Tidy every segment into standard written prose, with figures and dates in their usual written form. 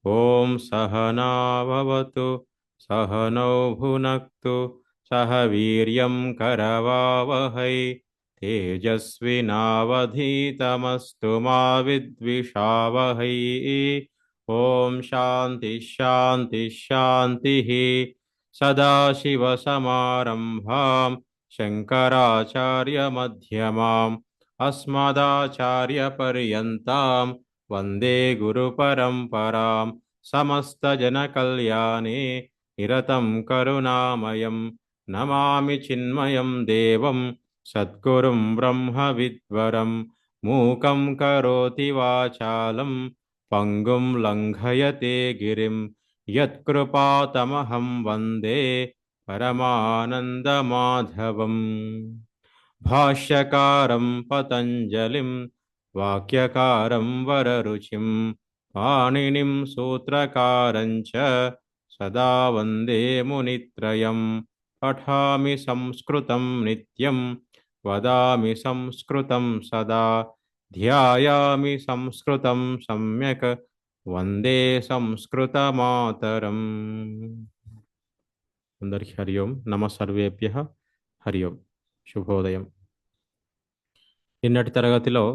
ఓం సహనావవతు సహనౌ భునక్తు సహ వీర్యం కరవావహై తేజస్వినావధీతమస్తు మా విద్విషావహై. ఓం శాంతి శాంతి శాంతి. సదాశివసమారంభాం శంకరాచార్యమధ్యమాం అస్మదాచార్యపర్యంతాం వందే గురుపరంపరాం. సమస్తజనకల్యాణే నిరతం కరుణామయం నమామి చిన్మయం దేవం సద్గురుం బ్రహ్మవిద్వరం. మూకం కరోతి వాచాలం పంగుం లంఘయతే గిరిం. యత్కృపాతమహం వందే పరమానందమాధవం. భాష్యకారం పతంజలిం వాక్యకారం వరరుచిం పాణినిం సూత్రకారం చ సదా వందే మునిత్రయం. పఠామి సంస్కృతం నిత్యం వదామి సంస్కృతం సదా ధ్యాయామి సంస్కృతం సమ్యక్ వందే సంస్కృతమాతరం. అందరికీ హరి ఓం. నమ సర్వేభ్యః హరి ఓం. శుభోదయం. నిన్నటి తరగతిలో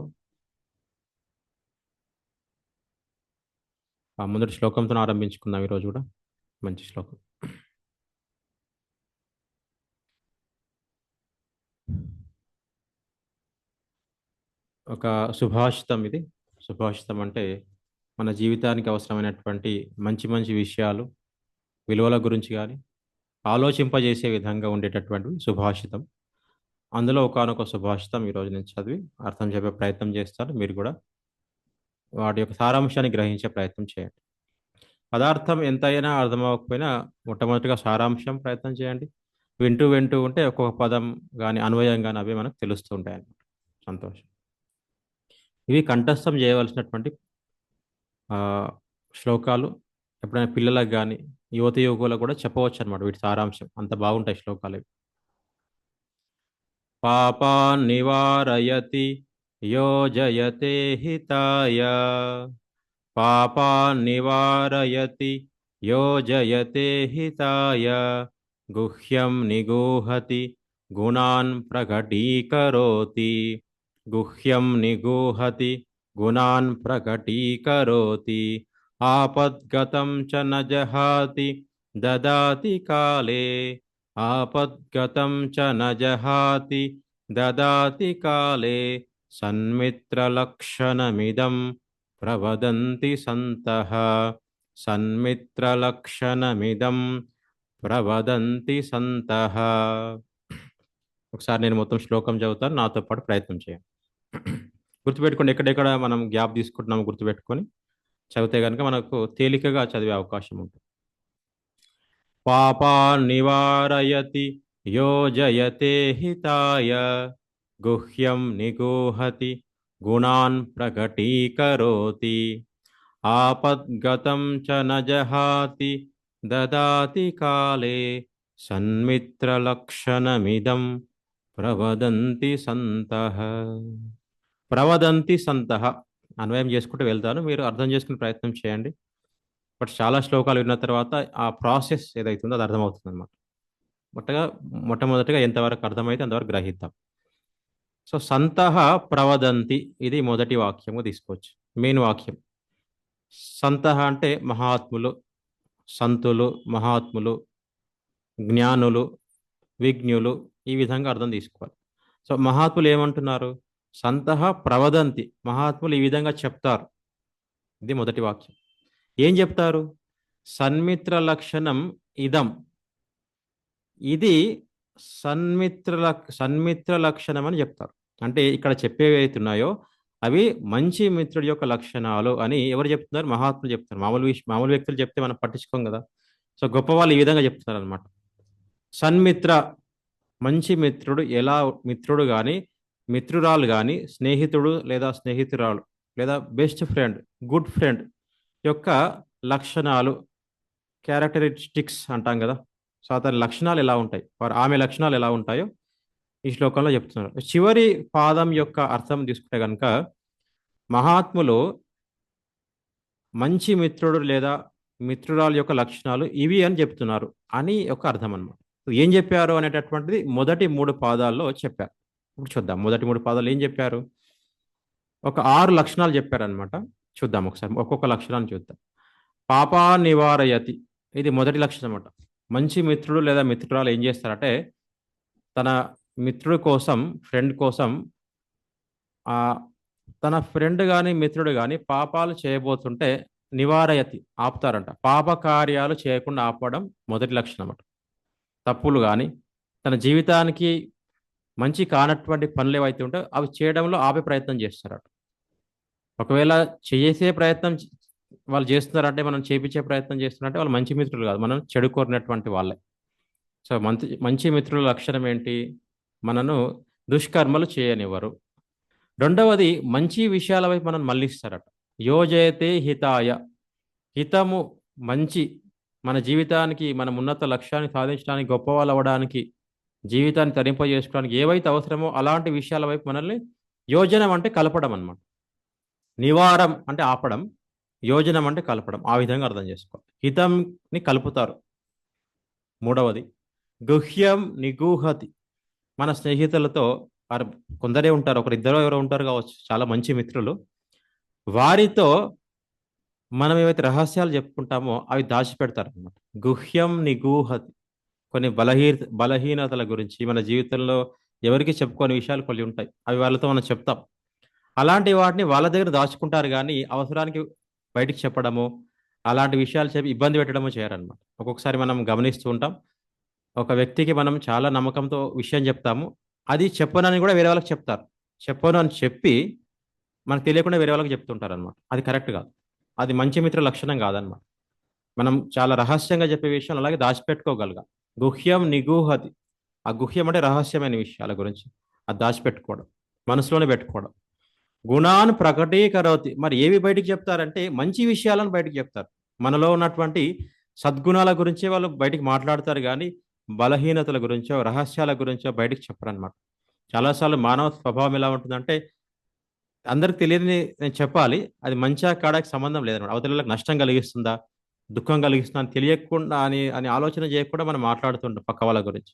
మొదటి శ్లోకంతో ఆరంభించుకుందాం. ఈరోజు కూడా మంచి శ్లోకం. ఒక సుభాషితం ఇది. సుభాషితం అంటే మన జీవితానికి అవసరమైనటువంటి మంచి మంచి విషయాలు, విలువల గురించి కానీ ఆలోచింపజేసే విధంగా ఉండేటటువంటి సుభాషితం. అందులో ఒకానొక సుభాషితం ఈరోజు నేను చదివి అర్థం చెప్పే ప్రయత్నం చేస్తాను. మీరు కూడా వాటి యొక్క సారాంశాన్ని గ్రహించే ప్రయత్నం చేయండి. పదార్థం ఎంతైనా అర్థం అవ్వకపోయినా మొట్టమొదటిగా సారాంశం ప్రయత్నం చేయండి. వింటూ వింటూ ఉంటే ఒక్కొక్క పదం కానీ అన్వయం కానీ అవి మనకు తెలుస్తూ ఉంటాయి అన్నమాట. సంతోషం. ఇవి కంఠస్థం చేయవలసినటువంటి ఆ, శ్లోకాలు. ఎప్పుడైనా పిల్లలకు కానీ యువత యువకులకు కూడా చెప్పవచ్చు అనమాట. వీటి సారాంశం అంత బాగుంటాయి శ్లోకాలు ఇవి. పాపాన్ నివారయతి యోజయతే హితాయ. పాపాన్ నివారయతి యోజయతే హితాయ. గుహ్యం నిగూహతి గుణాన్ ప్రకటీకరోతి. గుహ్యం నిగూహతి గుణాన్ ప్రకటీకరోతి. ఆపద్గతం చ న జహాతి దదాతి కాలే. ఆపద్గతం చ న జహాతి దదాతి కాలే. సన్మిత్రలక్షణమిదం ప్రవదంతి సంతః. సన్మిత్రలక్షణమిదం ప్రవదంతి సంతః. ఒకసారి నేను మొత్తం శ్లోకం చదువుతాను, నాతో పాటు ప్రయత్నం చేయండి. గుర్తుపెట్టుకోండి, ఎక్కడెక్కడ మనం గ్యాప్ తీసుకుంటున్నాము గుర్తుపెట్టుకొని చదివితే కనుక మనకు తేలికగా చదివే అవకాశం ఉంటుంది. పాపాన్ నివారయతి యోజయతే హితాయ. గుహ్యం నిగూహతి గుణాన్ ప్రకటీకరోతి. ఆపద్గతం చ న జహాతి దదాతి కాలే. సన్మిత్రలక్షణమిదం ప్రవదంతి సంతః. ప్రవదంతి సంతః అన్వయం చేసుకుంటూ వెళ్తాను, మీరు అర్థం చేసుకునే ప్రయత్నం చేయండి. బట్ చాలా శ్లోకాలు విన్న తర్వాత ఆ ప్రాసెస్ ఏదైతుందో అది అర్థమవుతుంది అనమాట. మొట్టమొదటిగా ఎంతవరకు అర్థమైతే అంతవరకు గ్రహిద్దాం. సో సంతః ప్రవదంతి, ఇది మొదటి వాక్యము తీసుకోవచ్చు, మెయిన్ వాక్యం. సంతః అంటే మహాత్ములు, సంతులు, మహాత్ములు, జ్ఞానులు, విజ్ఞులు, ఈ విధంగా అర్థం తీసుకోవాలి. సో మహాత్ములు ఏమంటున్నారు? సంతః ప్రవదంతి, మహాత్ములు ఈ విధంగా చెప్తారు. ఇది మొదటి వాక్యం. ఏం చెప్తారు? సన్మిత్ర లక్షణం ఇదం. ఇది సన్మిత్ర లక్షణం అని చెప్తారు. అంటే ఇక్కడ చెప్పేవి అవుతున్నాయో అవి మంచి మిత్రుడి యొక్క లక్షణాలు అని ఎవరు చెప్తున్నారు? మహాత్ములు చెప్తున్నారు. మామూలు వ్యక్తులు చెప్తే మనం పట్టించుకోం కదా. సో గొప్ప వాళ్ళు ఈ విధంగా చెప్తున్నారు అనమాట. సన్మిత్ర, మంచి మిత్రుడు. ఎలా మిత్రుడు కానీ మిత్రురాలు కానీ స్నేహితుడు లేదా స్నేహితురాలు లేదా బెస్ట్ ఫ్రెండ్, గుడ్ ఫ్రెండ్ యొక్క లక్షణాలు, క్యారెక్టరిస్టిక్స్ అంటాం కదా. సో అతని లక్షణాలు ఎలా ఉంటాయి, ఆమె లక్షణాలు ఎలా ఉంటాయో ఈ శ్లోకంలో చెప్తున్నారు. చివరి పాదం యొక్క అర్థం తీసుకుంటే కనుక మహాత్ములు మంచి మిత్రుడు లేదా మిత్రురాలు యొక్క లక్షణాలు ఇవి అని చెప్తున్నారు అని ఒక అర్థం అనమాట. ఏం చెప్పారు అనేటటువంటిది మొదటి 3 పాదాల్లో చెప్పారు. ఇప్పుడు చూద్దాం మొదటి 3 పాదాలు ఏం చెప్పారు. ఒక 6 లక్షణాలు చెప్పారనమాట. చూద్దాం ఒకసారి ఒక్కొక్క లక్షణాన్ని చూద్దాం. పాపా నివారయతి, ఇది మొదటి లక్షణం అన్నమాట. మంచి మిత్రుడు లేదా మిత్రురాలు ఏం చేస్తారంటే తన మిత్రుడి కోసం, ఫ్రెండ్ కోసం, ఆ తన ఫ్రెండ్ కానీ మిత్రుడు కానీ పాపాలు చేయబోతుంటే నివారయతి, ఆపుతారంట. పాప కార్యాలు చేయకుండా ఆపడం మొదటి లక్షణం అన్నమాట. తప్పులు కానీ తన జీవితానికి మంచి కానటువంటి పనులు ఏవైతే ఉంటాయో అవి చేయడంలో ఆపే ప్రయత్నం చేస్తారట. ఒకవేళ చేసే ప్రయత్నం వాళ్ళు చేస్తున్నారంటే, మనం చేపించే ప్రయత్నం చేస్తున్నారంటే వాళ్ళు మంచి మిత్రులు కాదు, మనం చెడు కోరినటువంటి వాళ్ళే. సో మంచి మంచి మిత్రుల లక్షణం ఏంటి, మనను దుష్కర్మలు చేయనివ్వరు. రెండవది మంచి విషయాల వైపు మనం మళ్ళిస్తారట. యోజయతే హితాయ, హితము మంచి, మన జీవితానికి మనం ఉన్నత లక్ష్యాన్ని సాధించడానికి, గొప్పవాళ్ళు అవ్వడానికి, జీవితాన్ని తరింపజేసుకోవడానికి ఏవైతే అవసరమో అలాంటి విషయాల వైపు మనల్ని, యోజనం అంటే కలపడం అన్నమాట. నివారం అంటే ఆపడం, యోజనం అంటే కలపడం. ఆ విధంగా అర్థం చేసుకోవాలి. హితంని కలుపుతారు. మూడవది గుహ్యం నిగూహతి, మన స్నేహితులతో కొందరే ఉంటారు, ఒకరిద్దరో ఎవరో ఉంటారు కావచ్చు చాలా మంచి మిత్రులు. వారితో మనం ఏవైతే రహస్యాలు చెప్పుకుంటామో అవి దాచిపెడతారు అనమాట. గుహ్యం నిగూహతి, కొన్ని బలహీనతల గురించి మన జీవితంలో ఎవరికి చెప్పుకోని విషయాలు కొన్ని ఉంటాయి, అవి వాళ్ళతో మనం చెప్తాం. అలాంటి వాటిని వాళ్ళ దగ్గర దాచుకుంటారు కానీ అవసరానికి బయటికి చెప్పడము, అలాంటి విషయాలు చెప్పి ఇబ్బంది పెట్టడము చేయరన్నమాట. ఒక్కొక్కసారి మనం గమనిస్తూ ఉంటాం, ఒక వ్యక్తికి మనం చాలా నమ్మకంతో విషయం చెప్తాము, అది చెప్పనని కూడా వేరే వాళ్ళకి చెప్తారు. చెప్పను అని చెప్పి మనకు తెలియకుండా వేరే వాళ్ళకి చెప్తుంటారు అనమాట. అది కరెక్ట్ కాదు, అది మంచి మిత్ర లక్షణం కాదనమాట. మనం చాలా రహస్యంగా చెప్పే విషయాలు అలాగే దాచిపెట్టుకోగలగాలి. గుహ్యం నిగూహతి, ఆ గుహ్యం అంటే రహస్యమైన విషయాల గురించి అది దాచిపెట్టుకోవడం, మనసులోనే పెట్టుకోవడం. గుణాన్ ప్రకటీకరోతి, మరి ఏవి బయటికి చెప్తారంటే మంచి విషయాలను బయటికి చెప్తారు. మనలో ఉన్నటువంటి సద్గుణాల గురించే వాళ్ళు బయటికి మాట్లాడతారు కానీ బలహీనతల గురించో రహస్యాల గురించో బయటికి చెప్పరన్నమాట. చాలాసార్లు మానవ స్వభావం ఎలా ఉంటుందంటే అందరికి తెలియని నేను చెప్పాలి, అది మంచిగా కాడానికి సంబంధం లేదన్నమాట. అవతలకు నష్టం కలిగిస్తుందా, దుఃఖం కలిగిస్తుందా అని తెలియకుండా అని అని ఆలోచన చేయకుండా మనం మాట్లాడుతుంటాం పక్క వాళ్ళ గురించి.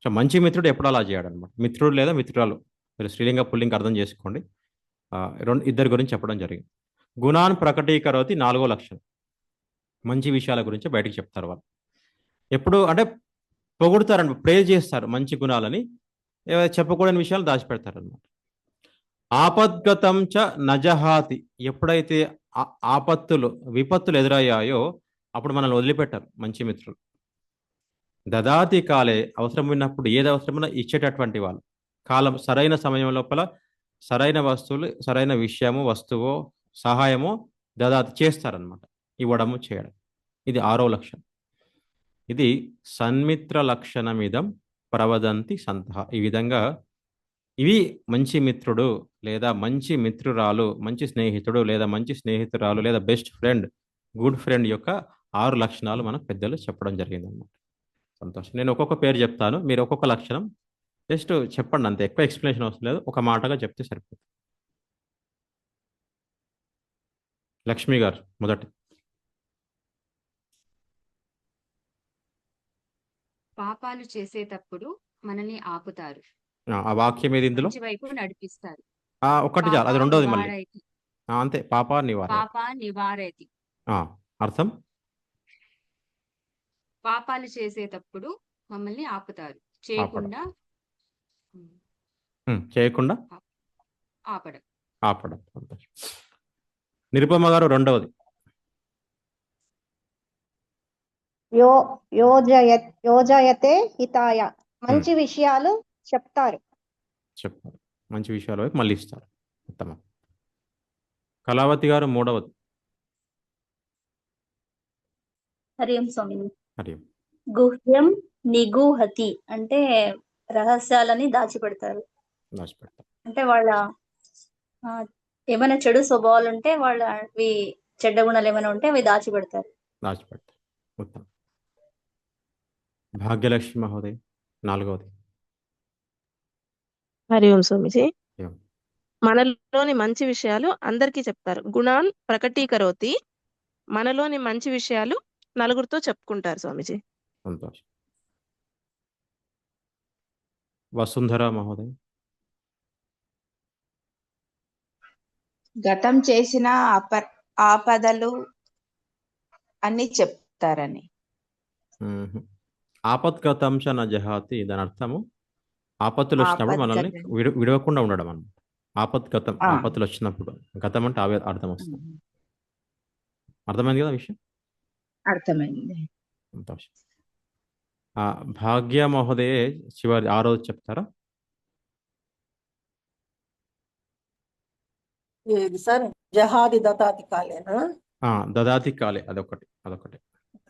సో మంచి మిత్రుడు ఎప్పుడు అలా చేయడనమాట. మిత్రుడు లేదా మిత్రురాలు, మీరు స్త్రీలింగ పుల్లింగ అర్థం చేసుకోండి. ఇద్దరి గురించి చెప్పడం జరిగింది. గుణాన్ ప్రకటీకరోతి, 4వ లక్షణం. మంచి విషయాల గురించి బయటికి చెప్తారు వాళ్ళు. ఎప్పుడు అంటే పొగుడుతారని, ప్రేజ్ చేస్తారు మంచి గుణాలని, చెప్పకూడని విషయాలు దాచిపెడతారు అనమాట. ఆపద్గతం చ నజహాతి, ఎప్పుడైతే ఆపత్తులు విపత్తులు ఎదురయ్యాయో అప్పుడు మనల్ని వదిలిపెట్టారు మంచి మిత్రులు. దదాతి కాలే, అవసరం ఉన్నప్పుడు ఏది అవసరమో ఇచ్చేటటువంటి వాళ్ళు. కాలం సరైన సమయం లోపల సరైన వస్తువులు, సరైన విషయము, వస్తువు, సహాయము దదాతి చేస్తారనమాట. ఇవ్వడము, చేయడం. ఇది 6వ లక్షణం. ఇది సన్మిత్ర లక్షణమిదం ప్రవదంతి సంతః. ఈ విధంగా ఇవి మంచి మిత్రుడు లేదా మంచి మిత్రురాలు, మంచి స్నేహితుడు లేదా మంచి స్నేహితురాలు లేదా బెస్ట్ ఫ్రెండ్, గుడ్ ఫ్రెండ్ యొక్క 6 లక్షణాలు మన పెద్దలు చెప్పడం జరిగింది అనమాట. సంతోషం. నేను ఒక్కొక్క పేరు చెప్తాను, మీరు ఒక్కొక్క లక్షణం జస్ట్ చెప్పండి అంతే, ఎక్కువ ఎక్స్ప్లెనేషన్ అవసరం లేదు, ఒక మాటగా చెప్తే సరిపోతుంది. లక్ష్మి గారు మొదటి. పాపాలు చేసేటప్పుడు మనల్ని ఆపుతారు, ఆ వాక్యం ఏది ఇందులో? మంచి వైపు నడిపిస్తారు. ఒకటి చాలు, పాప అది రెండోది మళ్ళీ. నివారయతి, అంతే, పాప నివారణ. పాప నివారయతి. అర్థం పాపాలు చేసేటప్పుడు మమ్మల్ని ఆపుతారు, ఆపడం. చేయకుండా చేయకుండా ఆపడం. ఆపడం. సంతోషం. నిరుపమ గారు రెండవది. యో యోజయతే హితాయ, మంచి విషయాలు చెప్తారు. చెప్పారు, మంచి విషయాల వైపు మళ్ళీ ఇస్తారు. ఉత్తమం. కళావతి గారు మూడవది. హరి ఓం స్వామి. హరి. గుహ్యం నిగూహతి అంటే రహస్యాలని దాచిపెడతారు. అంటే వాళ్ళ ఏమైనా చెడు స్వభావాలు ఉంటే, వాళ్ళవి చెడ్డ గుణాలు ఏమైనా ఉంటే అవి దాచిపెడతారు. ఉత్తమం. భాగ్యలక్ష్మి మహోదయ్ నాలుగవది. హరి ఓం స్వామిజీ. మనలోని మంచి విషయాలు అందరికీ చెప్తారు. గుణాన్ ప్రకటీకరోతి, మనలోని మంచి విషయాలు నలుగురితో చెప్పుకుంటారు స్వామీజీ. సంతోషం. వసుంధర మహోదయ. గతం చేసిన ఆపదలు అన్ని చెప్తారని. ఆపద్గతం చ న జహాతి, దాని అర్థము ఆపత్తులు వచ్చినప్పుడు మనల్ని ఆపద్గతం. విడవకుండా ఉండడం అన్నమాట. ఆపద్గతం, ఆ. ఆపత్తులు వచ్చినప్పుడు గతం అంటే అర్థం వస్తుంది. అర్థమైంది కదా విషయం? అర్థమైంది. సంతోషం. భాగ్య మహోదయ చివరి 6 చెప్తారా? ఏది సార్? జహాది దతాతి కాలేనా? దదాతి కాలే, అదొకటి.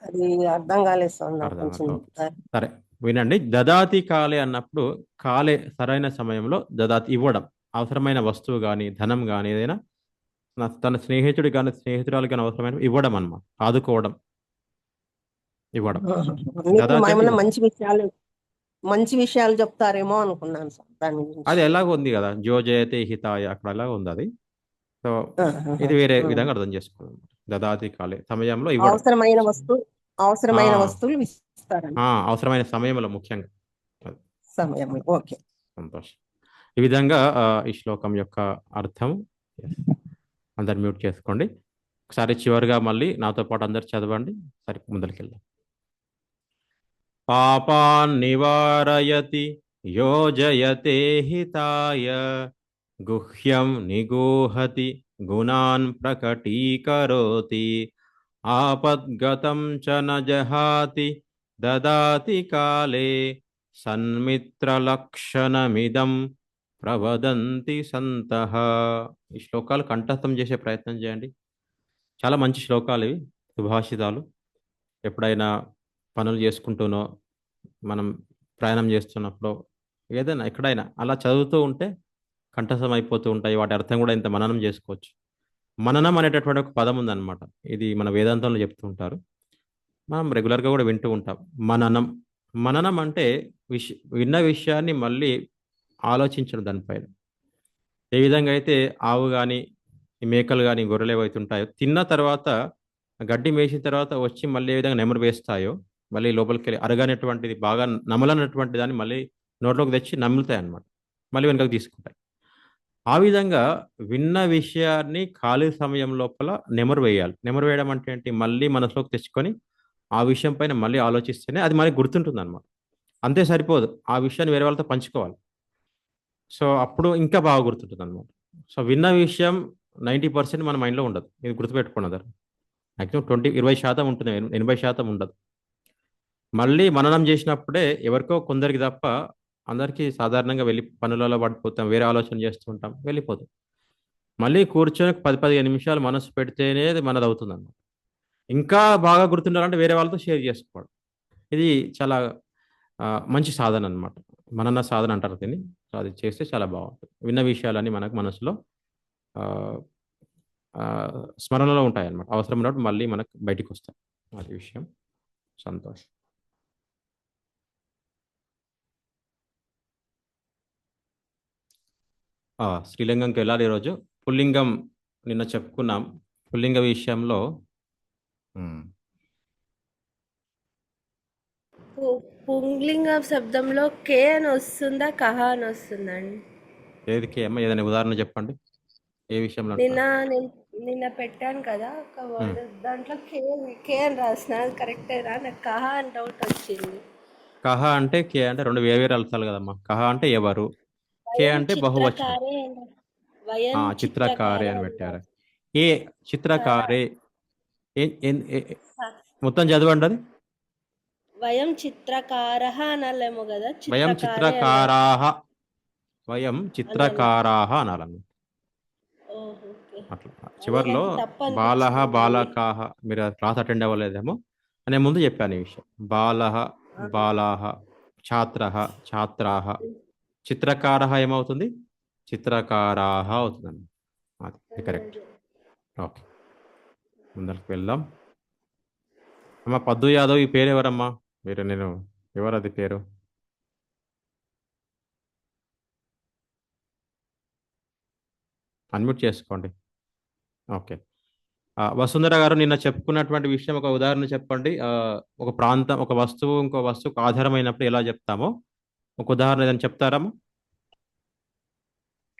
అది అర్థం కాలేదు సార్ నాకు అర్థం కొంచెం. కాలేదు. సరే వినండి. దదాతి కాలే అన్నప్పుడు కాలే సరైన సమయంలో దదాతి ఇవ్వడం, అవసరమైన వస్తువు కానీ ధనం కానీ ఏదైనా తన స్నేహితుడి కానీ స్నేహితురాలు కానీ అవసరమైన ఇవ్వడం అన్నమాట. ఆదుకోవడం, ఇవ్వడం. మీకు దదాతి అంటే ఏమైనా ఇవ్వడం. మంచి విషయాలు చెప్తారేమో అనుకున్నాను సార్ దాని గురించి. అది ఎలాగో ఉంది కదా, జో జయతే హితాయ, అక్కడ ఎలాగ ఉంది అది. సో ఇది వేరే విధంగా అర్థం చేసుకోవాలి. దదాతి కాలే సమయంలో ఇవ్వడం, అవసరమైన వస్తువులు ఇస్తారని. అవసరమైన సమయంలో ముఖ్యంగా సమయంలో. ఓకే, సంతోషం. ఈ విధంగా ఈ శ్లోకం యొక్క అర్థం. అందరు మ్యూట్ చేసుకోండి. ఒకసారి చివరిగా మళ్ళీ నాతో పాటు అందరు చదవండి. సరే ముందరికెళ్దాం. పాపాన్ నివారయతి యోజయతే హితాయ, గుహ్యం నిగూహతి గుణాన్ ప్రకటీకరోతి, ఆపద్గతం చ న జహాతి దదాతి కాలే, సన్మిత్రలక్షణమిదం ప్రవదంతి సంతః. ఈ శ్లోకాలు కంఠస్థం చేసే ప్రయత్నం చేయండి. చాలా మంచి శ్లోకాలు ఇవి, సుభాషితాలు. ఎప్పుడైనా పనులు చేసుకుంటూనో, మనం ప్రయాణం చేస్తున్నప్పుడు, ఏదైనా ఎక్కడైనా అలా చదువుతూ ఉంటే కంఠస్థం అయిపోతూ ఉంటాయి. వాటి అర్థం కూడా ఇంత మననం చేసుకోవచ్చు. మననం అనేటటువంటి ఒక పదం ఉందన్నమాట. ఇది మన వేదాంతంలో చెప్తూ ఉంటారు, మనం రెగ్యులర్గా కూడా వింటూ ఉంటాం. మననం అంటే విన్న విషయాన్ని మళ్ళీ ఆలోచించడం దానిపైన. ఏ విధంగా అయితే ఆవు కానీ మేకలు కానీ గొర్రెలు ఏవైతే ఉంటాయో తిన్న తర్వాత, గడ్డి మేసిన తర్వాత వచ్చి మళ్ళీ ఏ విధంగా నెమరు వేస్తాయో, మళ్ళీ లోపలికి వెళ్ళి అరగనటువంటిది, బాగా నమలనటువంటి దాన్ని మళ్ళీ నోట్లోకి తెచ్చి నములుతాయి అన్నమాట, మళ్ళీ వెనకకు తీసుకుంటాయి. ఆ విధంగా విన్న విషయాన్ని ఖాళీ సమయం లోపల నెమరు వేయాలి. నెమరు వేయడం అంటే ఏంటి? మళ్ళీ మనసులోకి తెచ్చుకొని ఆ విషయం పైన మళ్ళీ ఆలోచిస్తేనే అది మనకి గుర్తుంటుంది అనమాట. అంతే సరిపోదు, ఆ విషయాన్ని వేరే వాళ్ళతో పంచుకోవాలి. సో అప్పుడు ఇంకా బాగా గుర్తుంటుంది అనమాట. సో విన్న విషయం 90% మన మైండ్లో ఉండదు. ఇది గుర్తుపెట్టుకున్నది. మ్యాక్సిమం 20% ఉంటుంది, 80% ఉండదు. మళ్ళీ మననం చేసినప్పుడే ఎవరికో కొందరికి తప్ప అందరికీ సాధారణంగా వెళ్ళి పనులలో పడిపోతాం, వేరే ఆలోచన చేస్తూ ఉంటాం, వెళ్ళిపోతాం. మళ్ళీ కూర్చొని 10-15 నిమిషాలు మనసు పెడితేనే అది మనది అవుతుంది అన్నమాట. ఇంకా బాగా గుర్తుండాలంటే వేరే వాళ్ళతో షేర్ చేసుకోవడం. ఇది చాలా మంచి సాధన అనమాట. మనన సాధన అంటారు దీన్ని. సో అది చేస్తే చాలా బాగుంటుంది. విన్న విషయాలన్నీ మనకు మనసులో స్మరణలో ఉంటాయి అన్నమాట. అవసరం ఉన్నప్పుడు మళ్ళీ మనకు బయటికి వస్తాయి. అది విషయం. సంతోషం. శ్రీలింగంకి వెళ్ళాలి ఈరోజు. పుల్లింగం నిన్న చెప్పుకున్నాం. పుల్లింగ విషయంలో పుంగ్లింగ శబ్దంలో కే అని వస్తుందా, కహ అని వస్తుందండి? ఏది కే అమ్మ? ఏదైనా ఉదాహరణ చెప్పండి. ఏ విషయంలో? నిన్న పెట్టాను కదా ఒక వర్డ్, దాంట్లో కే అని రాసిన, కరెక్టేనా? నాకు కహ అని డౌట్ వచ్చింది. కహ అంటే కే అంటే రెండు వేరు అర్థాలు కదమ్మా. కహ అంటే ఎవరు, కే అంటే బహువచనం. చిత్రకారే అని పెట్టారు. ఏ చిత్రకారే మొత్తం చదవండి. అది వయం చిత్రకారః అనాలేమో కదా. వయం చిత్రకారాః, వయం చిత్రకారాః అనాలన్నమాట. అట్లా చివర్లో బాలః బాలకాః, మీరు క్లాస్ అటెండ్ అవ్వలేదేమో అనే ముందు చెప్పాను ఈ విషయం. బాలః బాలాః, ఛాత్రః ఛాత్రాః, చిత్రకారః ఏమవుతుంది? చిత్రకారాః అవుతుందండి. అది కరెక్ట్. ఓకే, ముందరికి వెళ్దాం. అమ్మ పద్దు యాదవ్, ఈ పేరు ఎవరమ్మా? నేను ఎవరు అది పేరు? అన్మ్యూట్ చేసుకోండి. ఓకే, వసుంధర గారు నిన్న చెప్పుకున్నటువంటి విషయం ఒక ఉదాహరణ చెప్పండి. ఒక ప్రాంతం, ఒక వస్తువు ఇంకో వస్తువుకు ఆధారమైనప్పుడు ఎలా చెప్తామో ఒక ఉదాహరణ ఏదైనా చెప్తారమ్మా?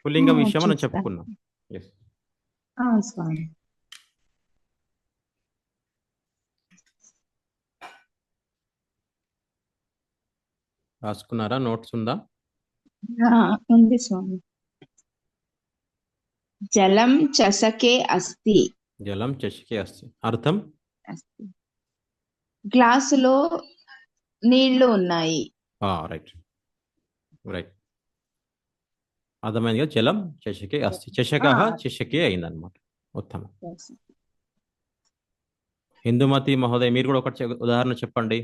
పుల్లింగం విషయం మనం చెప్తా. చెప్పుకున్నాం. Yes. స్వామి. రాసుకున్నారా? నోట్స్ ఉందా? ఉంది స్వామి. జలం చషకే అస్తి. జలం చషకే అస్తి. అర్థం? గ్లాసులో నీళ్లు ఉన్నాయి. రైట్ రైట్, అర్థమైంది కదా. జలం చషకే అస్తి, చషక చషకే అయిందనమాట. ఉత్తమం. హిందూమతి మహోదయ్, మీరు కూడా ఒకటి ఉదాహరణ చెప్పండి.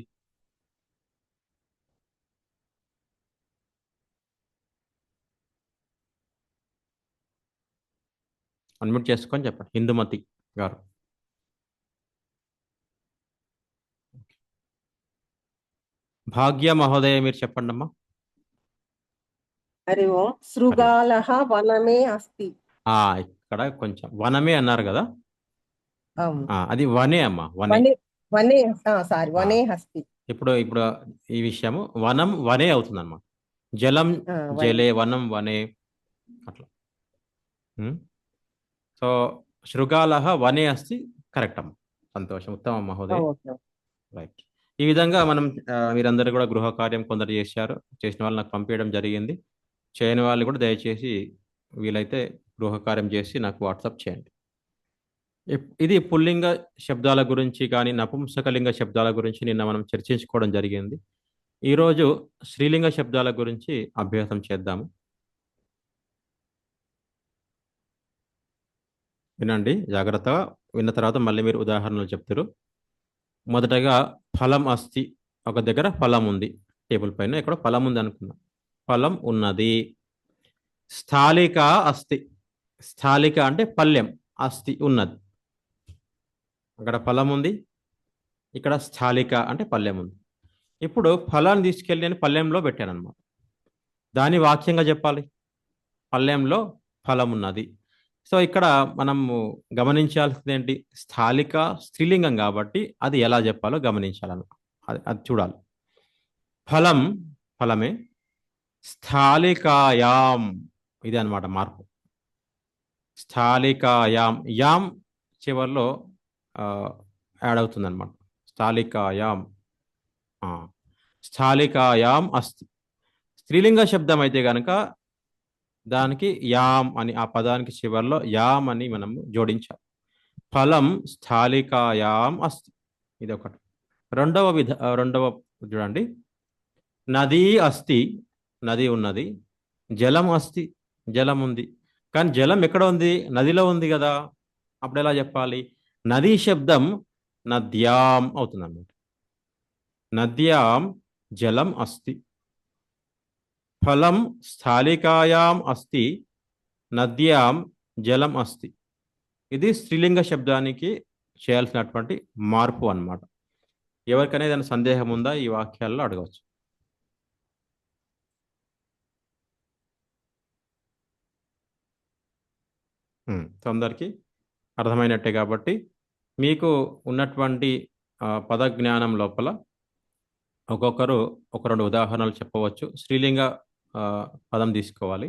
అన్మ్యూట్ చేసుకొని చెప్పండి హిందూమతి గారు. భాగ్య మహోదయ, మీరు చెప్పండి అమ్మా. హరి ఓం. శృగాలః వనమే అస్తి. ఇక్కడ కొంచెం వనమే అన్నారు కదా. అవును. అది వనే అమ్మా, వనే. వనే వనే సారీ వనే అస్తి. ఇప్పుడు ఈ విషయము వనం వనే అవుతుంది అన్నమాట. జలం జలే, వనం వనే, అట్లా. సో శృగాలః వనే అస్తి, కరెక్ట్ అమ్మ. సంతోషం, ఉత్తమం మహోదయ. రైట్. ఈ విధంగా మనం మీరందరూ కూడా గృహ కార్యం కొందరు చేశారు. చేసిన వాళ్ళు నాకు పంపించడం జరిగింది. చేయని వాళ్ళు కూడా దయచేసి వీలైతే గృహ కార్యం చేసి నాకు వాట్సాప్ చేయండి. ఇది పుల్లింగ శబ్దాల గురించి కానీ నపుంసకలింగ శబ్దాల గురించి నిన్న మనం చర్చించుకోవడం జరిగింది. ఈరోజు స్త్రీలింగ శబ్దాల గురించి అభ్యాసం చేద్దాము. వినండి జాగ్రత్తగా. విన్న తర్వాత మళ్ళీ మీరు ఉదాహరణలు చెప్తారు. మొదటగా ఫలం అస్తి. ఒక దగ్గర ఫలం ఉంది, టేబుల్ పైన ఇక్కడ ఫలం ఉంది అనుకుందాం. ఫలం ఉన్నది. స్థాళిక అస్తి. స్థాళిక అంటే పళ్ళెం, అస్తి ఉన్నది. అక్కడ ఫలం ఉంది, ఇక్కడ స్థాళిక అంటే పళ్ళెం ఉంది. ఇప్పుడు ఫలాన్ని తీసుకెళ్ళి నేను పళ్ళెంలో పెట్టాను అనమాట. దాన్ని వాక్యంగా చెప్పాలి. పళ్ళెంలో ఫలం ఉన్నది. సో ఇక్కడ మనము గమనించాల్సింది ఏంటి? స్థాళిక స్త్రీలింగం కాబట్టి అది ఎలా చెప్పాలో గమనించాలను, అది చూడాలి. ఫలం ఫలమే. స్థాళికాయాం, ఇది అనమాట మార్పు. స్థాళికాయాం, యాం చివరిలో యాడ్ అవుతుంది అనమాట. స్థాళికాయాం, స్థాళికాయాం అస్తి. స్త్రీలింగ శబ్దం అయితే కనుక దానికి యాం అని, ఆ పదానికి చివరిలో యాం అని మనం జోడించాలి. ఫలం స్థాళికాయాం అస్తి, ఇది ఒకటి. రెండవ చూడండి. నది అస్తి, నది ఉన్నది. జలం అస్తి, జలం ఉంది. కానీ జలం ఎక్కడ ఉంది? నదిలో ఉంది కదా. అప్పుడు ఎలా చెప్పాలి? నదీ శబ్దం నద్యాం అవుతుంది అన్నమాట. నద్యాం జలం అస్తి. ఫలం స్థాళికాయాం అస్తి, నద్యాం జలం అస్తి. ఇది స్త్రీలింగ శబ్దానికి చేయాల్సినటువంటి మార్పు అన్నమాట. ఎవరికైనా ఏదైనా సందేహం ఉందా ఈ వాక్యాల్లో అడగవచ్చు. అందరికీ అర్థమైనట్టే కాబట్టి మీకు ఉన్నటువంటి పద జ్ఞానం లోపల ఒక్కొక్కరు ఒక రెండు ఉదాహరణలు చెప్పవచ్చు. స్త్రీలింగ పదం తీసుకోవాలి.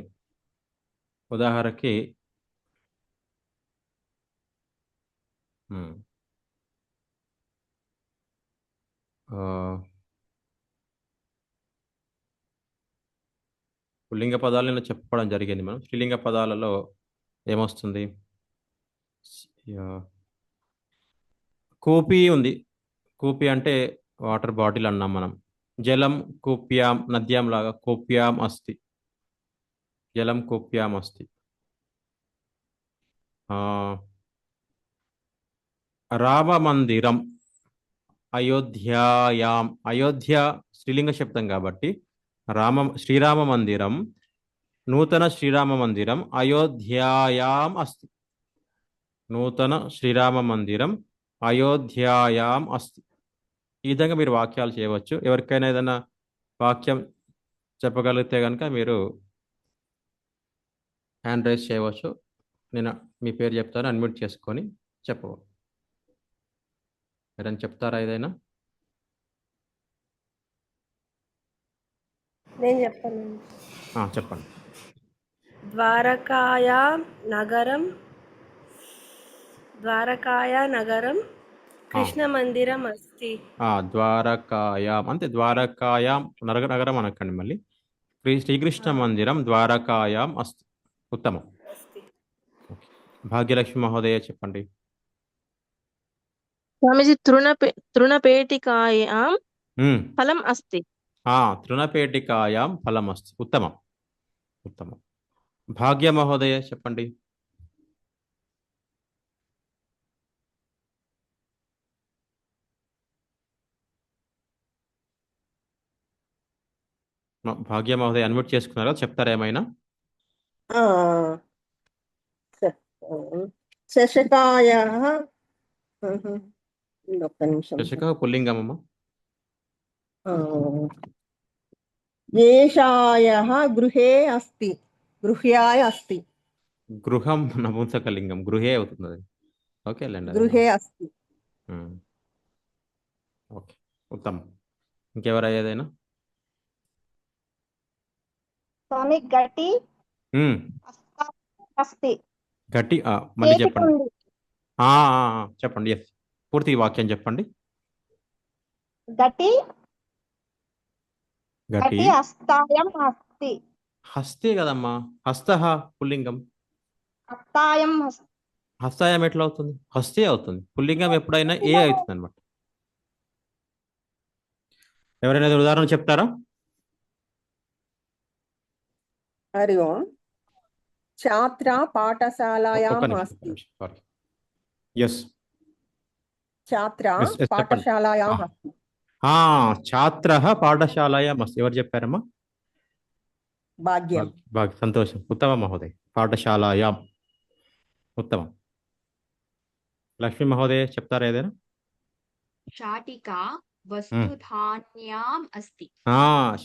ఉదాహరణకి పుల్లింగ పదాలను చెప్పుకోవడం జరిగింది మనం. స్త్రీలింగ పదాలలో ఏమొస్తుంది? కూపి ఉంది. కూపి అంటే వాటర్ బాటిల్ అన్నాం మనం. జలం కూప్యాం, నద్యాం లాగా కూప్యాం అస్తి. జలం కూప్యాం అస్తి. రామ మందిరం, అయోధ్యాయాం. అయోధ్య స్త్రీలింగ శబ్దం కాబట్టి శ్రీరామ మందిరం, నూతన శ్రీరామ మందిరం అయోధ్యాయాం అస్తి. నూతన శ్రీరామ మందిరం అయోధ్యాయాం అస్తి. ఈ విధంగా మీరు వాక్యాలు చేయవచ్చు. ఎవరికైనా ఏదైనా వాక్యం చెప్పగలిగితే కనుక మీరు హ్యాండ్ రైజ్ చేయవచ్చు. నేను మీ పేరు చెప్తాను, అన్మ్యూట్ చేసుకొని చెప్పవచ్చు. ఎవరైనా చెప్తారా ఏదైనా? నేను చెప్పాను. చెప్పండి. ద్వారకాయా నగరం కృష్ణ మందిరం అస్తి. ద్వారకాయాం అంతే. ద్వారకాయాం నగరం అనకండి మళ్ళీ. శ్రీకృష్ణ మందిరం ద్వారకాయాం అస్తి. ఉత్తమం. అస్తి. భాగ్యలక్ష్మి మహోదయ చెప్పండి. స్వామీజీ తృణపేటికాయాం ఉమ్, ఫలం అస్తి. తృణపేటికాయాం ఫలం అస్తి. ఉత్తమం. ఉత్తమం. భాగ్య మహోదయ చెప్పండి. భాగ్య మహోదయ అన్మ్యూట్ చేసుకున్నారా? చెప్తారా ఏమైనా? ఆ, శశకాయ ఒక్క నిమిషం. శశక పుల్లింగమమ్మ. ఏషాయ గృహే అస్తి. గృహ్యాయ అస్తి. గృహం నపుంసకలింగం. గృహే అవుతుంది అది. ఓకే లేండి. గృహే అస్తి. ఓకే, ఉత్తమం. ఇంకెవరా ఏదైనా? స్వామి గటి అస్తి. గట్టి మళ్ళీ చేతికి చెప్పండి. ఉంది. చెప్పండి. ఎస్, పూర్తి వాక్యం చెప్పండి. గటి గట్టి గటి హస్తాయం అస్తి. హస్తే కదమ్మా. హస్త పుల్లింగం. హస్తాయం హస్తాయం ఎట్లా అవుతుంది? హస్తే అవుతుంది. పుల్లింగం ఎప్పుడైనా ఏ అవుతుంది అనమాట. ఎవరైనా ఏదైనా ఉదాహరణ చెప్తారా? హరి ఓం. ఛాత్ర పాఠశాలాయాం అస్తి. సారీ. ఎస్. ఛాత్ర Yes, చెప్పండి. పాఠశాలాయాం అస్తి. ఛాత్ర పాఠశాలాయాం అస్తి. ఎవరు చెప్పారమ్మా? భాగ్యం. సంతోషం. ఉత్తమ మహోదయ్. పాఠశాలాయాం. ఉత్తమం. లక్ష్మీ మహోదయ చెప్తారా ఏదైనా? శాటికా వస్తుధాన్యాం అస్తి.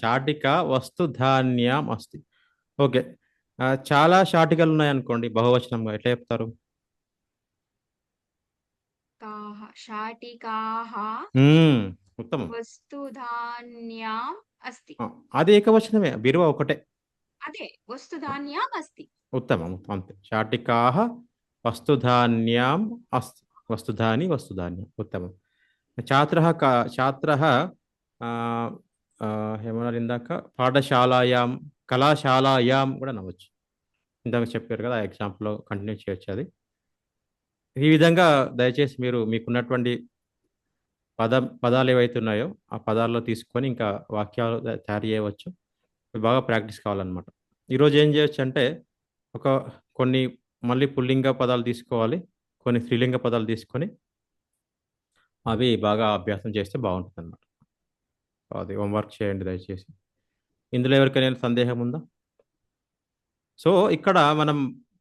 శాటిక వస్తుధాన్యాం అస్తి. ఓకే. చాలా శాటికలు ఉన్నాయనుకోండి, బహువచనంగా ఎట్లా చెప్తారు? శాటికాః ఉత్తమం. వస్తుధాన్యాం అస్తి. అది ఏకవచనమే, బిరువ ఒకటే. అదే వస్తుధాన్యాం అస్తి. ఉత్తమం. అంతే. శాటికాః వస్తుధాన్యాం అస్తి. వస్తుధాన్యం. ఉత్తమం. ఛాత్రః ఏమన్నారు ఇందాక? పాఠశాలాయాం, కళాశాలాయాం కూడా నవ్వచ్చు. ఇందాక చెప్పారు కదా, ఆ ఎగ్జాంపుల్లో కంటిన్యూ చేయొచ్చు అది. ఈ విధంగా దయచేసి మీరు మీకున్నటువంటి పదాలు ఏవైతే ఉన్నాయో ఆ పదాల్లో తీసుకొని ఇంకా వాక్యాలు తయారు చేయవచ్చు. బాగా ప్రాక్టీస్ కావాలన్నమాట. ఈరోజు ఏం చేయొచ్చు అంటే, కొన్ని మళ్ళీ పుల్లింగ పదాలు తీసుకోవాలి, కొన్ని స్త్రీలింగ పదాలు తీసుకొని అవి బాగా అభ్యాసం చేస్తే బాగుంటుంది అన్నమాట. అది హోంవర్క్ చేయండి దయచేసి. ఇందులో ఎవరికైనా సందేహం ఉందా? సో ఇక్కడ మనం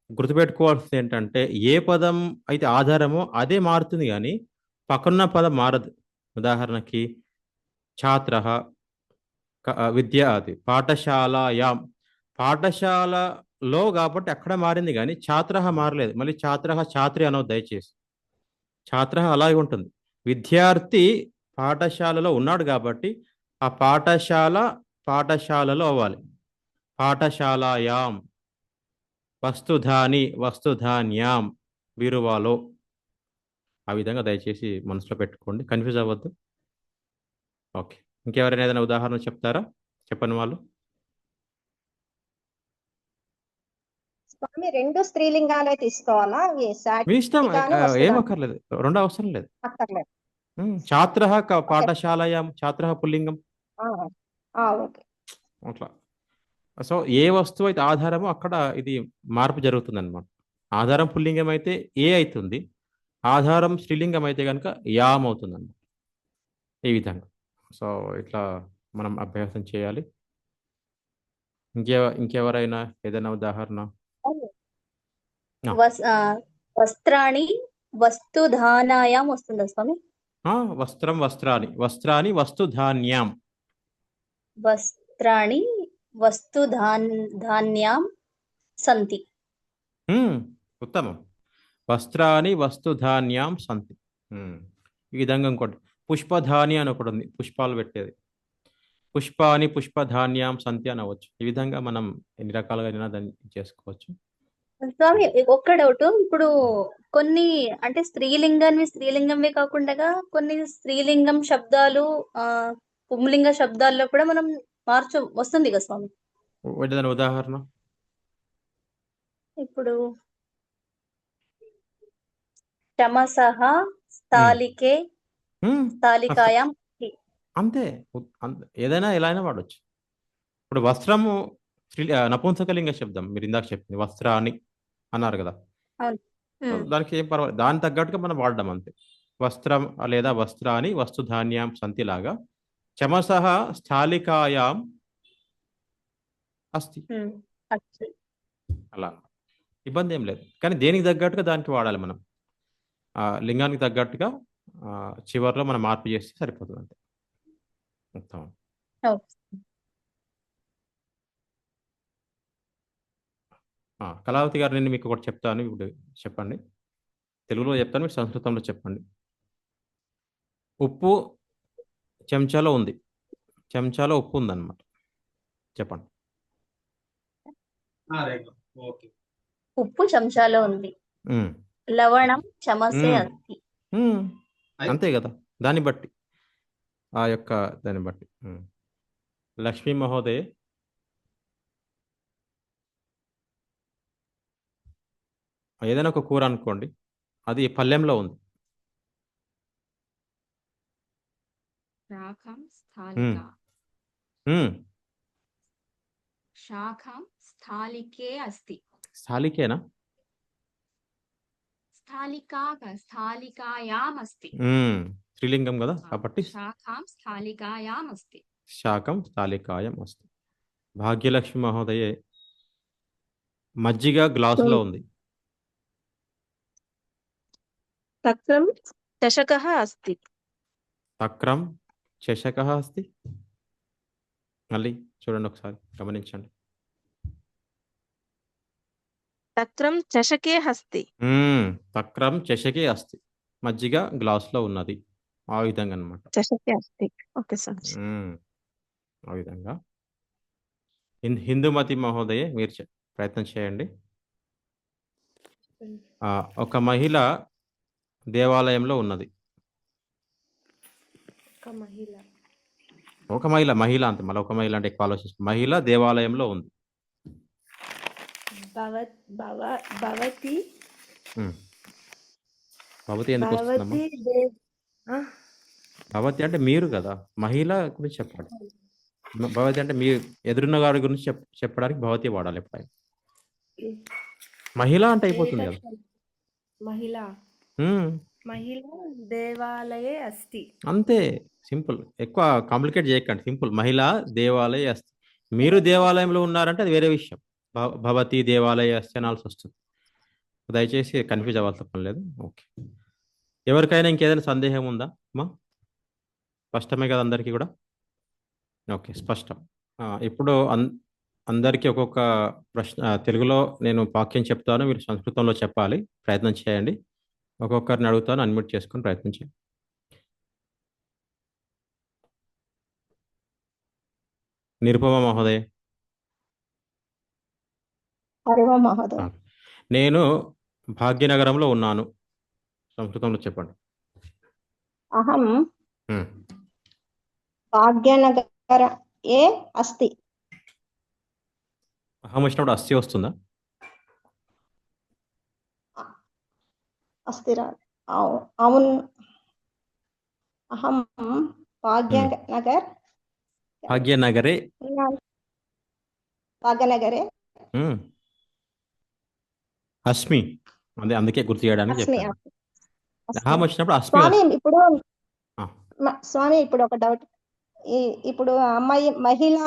గుర్తుపెట్టుకోవాల్సింది ఏంటంటే, ఏ పదం అయితే ఆధారమో అదే మారుతుంది కానీ పక్కన పదం మారదు. ఉదాహరణకి ఛాత్రః, విద్యార్థి. పాఠశాలాయాం, పాఠశాలలో కాబట్టి అక్కడ మారింది కానీ ఛాత్రః మారలేదు. మళ్ళీ ఛాత్రః ఛాత్రి అనవద్దు దయచేసి. ఛాత్రః అలాగే ఉంటుంది. విద్యార్థి పాఠశాలలో ఉన్నాడు కాబట్టి ఆ పాఠశాలలో అవ్వాలి. పాఠశాలాయాం. వస్తుధాన్యాం, బీరువాలో. ఆ విధంగా దయచేసి మనసులో పెట్టుకోండి, కన్ఫ్యూజ్ అవ్వద్దు. ఓకే. ఇంకెవరైనా ఏదైనా ఉదాహరణ చెప్తారా? చెప్పని వాళ్ళు. స్వామి రెండు స్త్రీలింగాలే తీసుకోవాలా? మీ ఇష్టం, ఏం అక్కర్లేదు, రెండో అవసరం లేదు. అక్కర్లేదు. ఛాత్రః పాఠశాలాయాం, ఛాత్రః పుల్లింగం ఓకే. అట్లా. సో ఏ వస్తువు అయితే ఆధారమో అక్కడ ఇది మార్పు జరుగుతుంది అనమాట. ఆధారం పుల్లింగం అయితే ఏ అవుతుంది, ఆధారం స్త్రీలింగం అయితే కనుక యాం అవుతుంది అన్నమాట. ఈ విధంగా. సో ఇట్లా మనం అభ్యాసం చేయాలి. ఇంకెవరైనా ఏదైనా ఉదాహరణ? వస్త్రాణి వస్తుధానాయాం వస్తుందా స్వామి? వస్త్రాని వస్తుధాన్యాం. వస్త్రాణి వస్తుధాన్యాం సంతి. ఉత్తమం. వస్త్రాని వస్తుధాన్యాం సంతి. ఈ విధంగా ఇంకోటి పుష్పధాని అని ఒకటి ఉంది, పుష్పాలు పెట్టేది. పుష్పాని పుష్పధాన్యాం సంతి అని అవ్వచ్చు. ఈ విధంగా మనం ఎన్ని రకాలుగా అయినా దాన్ని చేసుకోవచ్చు. స్వామి ఒక్క డౌట్. ఇప్పుడు కొన్ని అంటే స్త్రీలింగంవి కాకుండా కొన్ని స్త్రీలింగం శబ్దాలు పుంలింగ శబ్దాల్లో కూడా మనం వస్తుంది కదా స్వామి. దాని ఉదాహరణ ఇప్పుడు చమసహ స్థాలికే హ్మ్. స్థాలికాయాం అంతే. ఏదైనా ఎలా అయినా వాడవచ్చు. ఇప్పుడు వస్త్రము నపుంసకలింగ శబ్దం, మీరు ఇందాక చెప్పింది వస్త్రాన్ని అన్నారు కదా. అవును. సో దానికి ఏం పర్వాలేదు, దాని తగ్గట్టుగా మనం వాడడం అంతే. వస్త్రం లేదా వస్త్రాన్ని వస్తుధాన్యాం సంతి లాగా చమసహ స్థాలికాయాం అస్తి అచ్చ. అలా ఇబ్బంది ఏం లేదు. కానీ దేనికి తగ్గట్టుగా దానికి వాడాలి మనం. లింగానికి తగ్గట్టుగా చివరిలో మనం మార్పు చేస్తే సరిపోతుంది అంతే మొత్తం. ఓకే. కళావతి గారు, నేను మీకు ఒకటి చెప్తాను, ఇప్పుడు చెప్పండి. తెలుగులో చెప్తాను, మీరు సంస్కృతంలో చెప్పండి. ఉప్పు చెంచాలో ఉంది, చెంచాలో ఉప్పు ఉందన్నమాట. చెప్పండి. ఉప్పు చెంచాలో ఉంది, ఉమ్, లవణం చమసే ఉమ్, అస్తి. ఉమ్, అంతే కదా. దాన్ని బట్టి దాన్ని బట్టి లక్ష్మీ మహోదయ, ఏదైనా ఒక కూర అనుకోండి, అది పల్లెంలో ఉంది. శాఖం స్థాలిక. ఉమ్, శాఖం స్థాలికే అస్తి. స్థాలికేనా? స్థాలికాయాం అస్తి. స్త్రీలింగం కదా, కాబట్టి శాఖం స్థాలికాయాం అస్తి. శాకం స్థాలికాయం అస్తి. భాగ్యలక్ష్మి మహోదయే, మజ్జిగ గ్లాసులో ఉంది. తక్రం చషకః అస్తి. తక్రం చషకః అస్తి. మళ్ళీ చూడండి, ఒకసారి గమనించండి. తక్రం చషకే హస్తి. తక్రం చషకే అస్తి, మజ్జిగ గ్లాసులో ఉన్నది. ఆ విధంగా అనమాట. చషకే అస్తి. Okay sir. ఆ విధంగా. హిందూమతి మహోదయే, మీరు ప్రయత్నం చేయండి. ఒక మహిళ దేవాలయంలో ఉన్నది. ఒక మహిళ అంతే, మళ్ళీ ఒక మహిళ అంటే ఎక్కువ ఆలోచిస్తుంది. మహిళ దేవాలయంలో ఉంది. భవతి భవతి ఎందుకు వస్తుందమ్మా? భవతి అంటే మీరు కదా, మహిళ గురించి చెప్పాలి. భవతి అంటే మీరు ఎదురున్న గారి గురించి చెప్పడానికి భవతి వాడాలి ఎప్పుడైనా. మహిళ అంటే అయిపోతుంది కదా. మహిళ దేవాలయే అస్తి. అంతే, సింపుల్. ఎక్కువ కాంప్లికేట్ చేయకండి, సింపుల్. మహిళ దేవాలయ అస్తి. మీరు దేవాలయంలో ఉన్నారంటే అది వేరే విషయం. భవతి దేవాలయ అస్తి అనాల్సి వస్తుంది. దయచేసి కన్ఫ్యూజ్ అవ్వాల్సిన పని లేదు. ఓకే, ఎవరికైనా ఇంకేదైనా సందేహం ఉందా అమ్మా? స్పష్టమే కదా అందరికీ కూడా? ఓకే, స్పష్టం. ఇప్పుడు అందరికీ ఒక్కొక్క ప్రశ్న తెలుగులో నేను వాక్యం చెప్తాను, మీరు సంస్కృతంలో చెప్పాలి. ప్రయత్నం చేయండి. ఒక్కొక్కరిని అడుగుతాను, అన్మ్యూట్ చేసుకొని ప్రయత్నం చేయండి. నిరుపమ మహోదయ. హరి ఓం మహోదయ. నేను భాగ్యనగరంలో ఉన్నాను, సంస్కృతంలో చెప్పండి. అహం భాగ్యనగరే అస్తి. అహం వచ్చినప్పుడు అస్తి వస్తుందా? అస్తి రాదు. అవును. అహం భాగ్యనగరే అస్మి. అందుకే గుర్తు చేయడానికి చెప్పాను. అహం వచ్చినప్పుడు అస్మి స్వామి వస్తుంది. ఇప్పుడు స్వామి ఇప్పుడు ఒక డౌట్. ఇప్పుడు అమ్మాయి మహిళ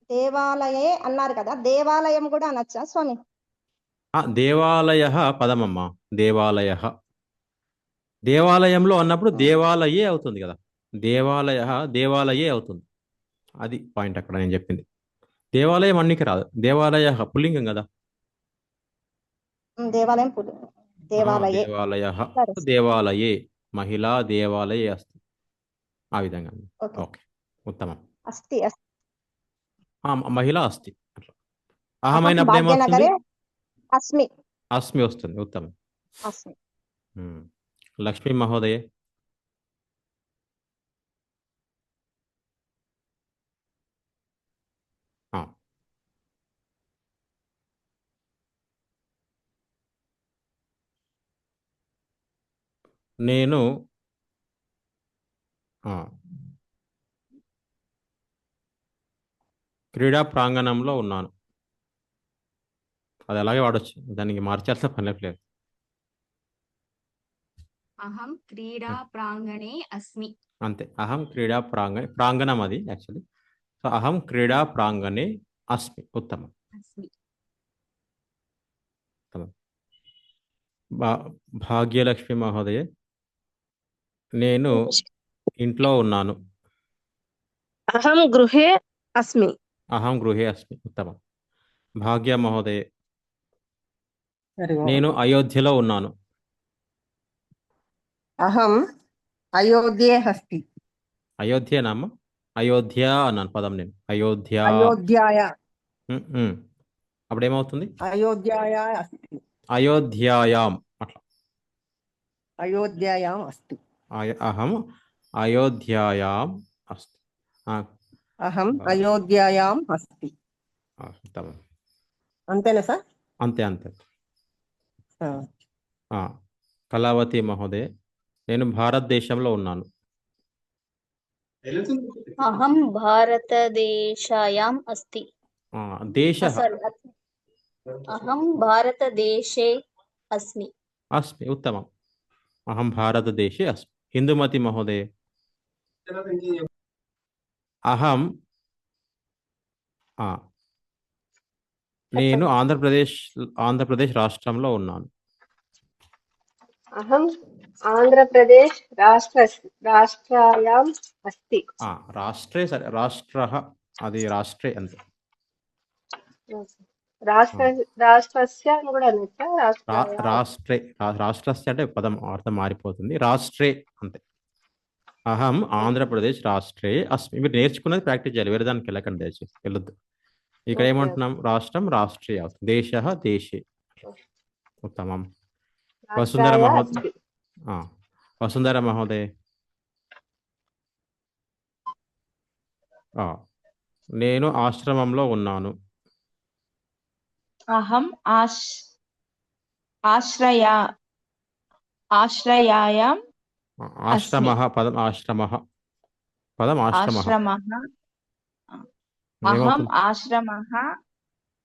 దేవాలయే అన్నారు కదా, దేవాలయం కూడా అనొచ్చా స్వామి? దేవాలయ పదమమ్మ, దేవాలయంలో అన్నప్పుడు దేవాలయే అవుతుంది కదా. దేవాలయే అవుతుంది. అది పాయింట్ అక్కడ నేను చెప్పింది. దేవాలయం అన్నికి రాదు, దేవాలయ పుల్లింగం కదా. దేవాలయం దేవాలయే. దేవాలయే మహిళా దేవాలయే అస్తి. ఆ విధంగా. ఓకే ఓకే, ఉత్తమం. అస్తి అస్తి మహిళ అస్తి అట్లా. అహం అహమైనప్పుడు ఏమవుతుంది? భాగ్యనగరే అస్మి అస్మి వస్తుంది. ఉత్తమం. అస్మి లక్ష్మీ మహోదయ. నేను క్రీడా ప్రాంగణంలో ఉన్నాను. అది అలాగే వాడచ్చు, దానికి మార్చాల్సిన పని లేదు. అహం క్రీడా ప్రాంగణే అస్మి. అంతే. అహం క్రీడా ప్రాంగణం అది యాక్చువల్లీ. సో అహం క్రీడా ప్రాంగణే అస్మి. ఉత్తమం. అస్మి. భాగ్యలక్ష్మి మహోదయ. నేను ఇంట్లో ఉన్నాను. అహం గృహే అస్మి. అహం గృహే అస్మి. ఉత్తమం. భాగ్య మహోదయ. నేను అయోధ్యలో ఉన్నాను. అహం అయోధ్యే అస్తి. అయోధ్యనామా? అయోధ్య అన్నాను పదం నేను. అయోధ్య. అయోధ్యాయ. అప్పుడు ఏమవుతుంది? అయోధ్యాయ అస్తి. అయోధ్యాయాం అట్లా. అయోధ్యాయాం అస్తి. అహం అయోధ్యాయాం అస్తి. అహం అయోధ్యాయాం అస్తి. ఉత్తమం. అంతేనా సార్? అంతే అంతే. కళావతి మహోదయ. నేను భారతదేశంలో ఉన్నాను. అహం భారతదేశాయాం అస్తి. దేశ. అహం భారతదేశే అస్మి. అస్మి. ఉత్తమం. అహం భారతదేశే అస్మి. హిందూమతి మహోదయ. అహం నేను ఆంధ్రప్రదేశ్ రాష్ట్రంలో ఉన్నాను. అహం ఆంధ్రప్రదేశ్ రాష్ట్రాయాం అస్తి. రాష్ట్రే సరే. రాష్ట్ర అది రాష్ట్రే అంతే. రాష్ట్రస్య అని కూడా అనొచ్చా? రాష్ట్రే. రాష్ట్రస్య అంటే పదం అర్థం మారిపోతుంది. రాష్ట్రే అంతే. అహం ఆంధ్రప్రదేశ్ రాష్ట్రే అస్మి. మీరు నేర్చుకున్నది ప్రాక్టీస్ చేయాలి, వేరే దానికి వెళ్ళకండి దయచేసి, వెళ్ళొద్దు. ఇక్కడ ఏమంటున్నాం? రాష్ట్రం రాష్ట్రే అవుతుంది. దేశ దేశే. ఉత్తమం. వసుంధర మహోదయ. వసుంధర మహోదయ. నేను ఆశ్రమంలో ఉన్నాను. అహం ఆశ్రయాయాం ఆశ్రమ పదం. అహం ఆశ్రమః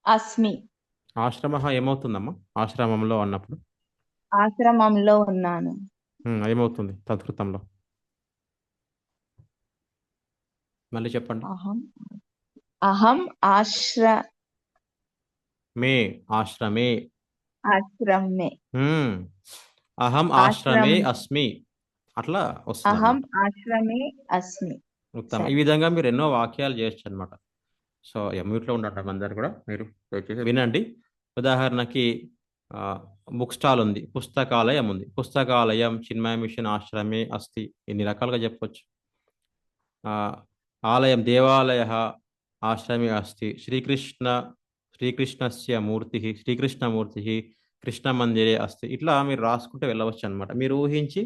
అస్మి. ఆశ్రమ ఏమవుతుందమ్మా? ఆశ్రమంలో అన్నప్పుడు ఆశ్రమంలో ఉన్నాను. ఏమవుతుంది సంస్కృతంలో? మళ్ళీ చెప్పండి. అహం ఆశ్రమే. అహం ఆశ్రమే అస్మి. అట్లా వస్తుంది. అహం ఆశ్రమే అస్మి. ఉత్తమం. ఈ విధంగా మీరు ఎన్నో వాక్యాలు చేయొచ్చు అనమాట. సో మ్యూట్లో ఉండటం అందరు కూడా మీరు వినండి. ఉదాహరణకి బుక్ స్టాల్ ఉంది, పుస్తకాలయం ఉంది. పుస్తకాలయం చిన్మయ మిషన్ ఆశ్రమే అస్తి. ఎన్ని రకాలుగా చెప్పొచ్చు. ఆలయం దేవాలయ ఆశ్రమే అస్తి. శ్రీకృష్ణస్య మూర్తి శ్రీకృష్ణమూర్తి కృష్ణ మందిరే అస్తి. ఇట్లా మీరు రాసుకుంటే వెళ్ళవచ్చు అనమాట. మీరు ఊహించి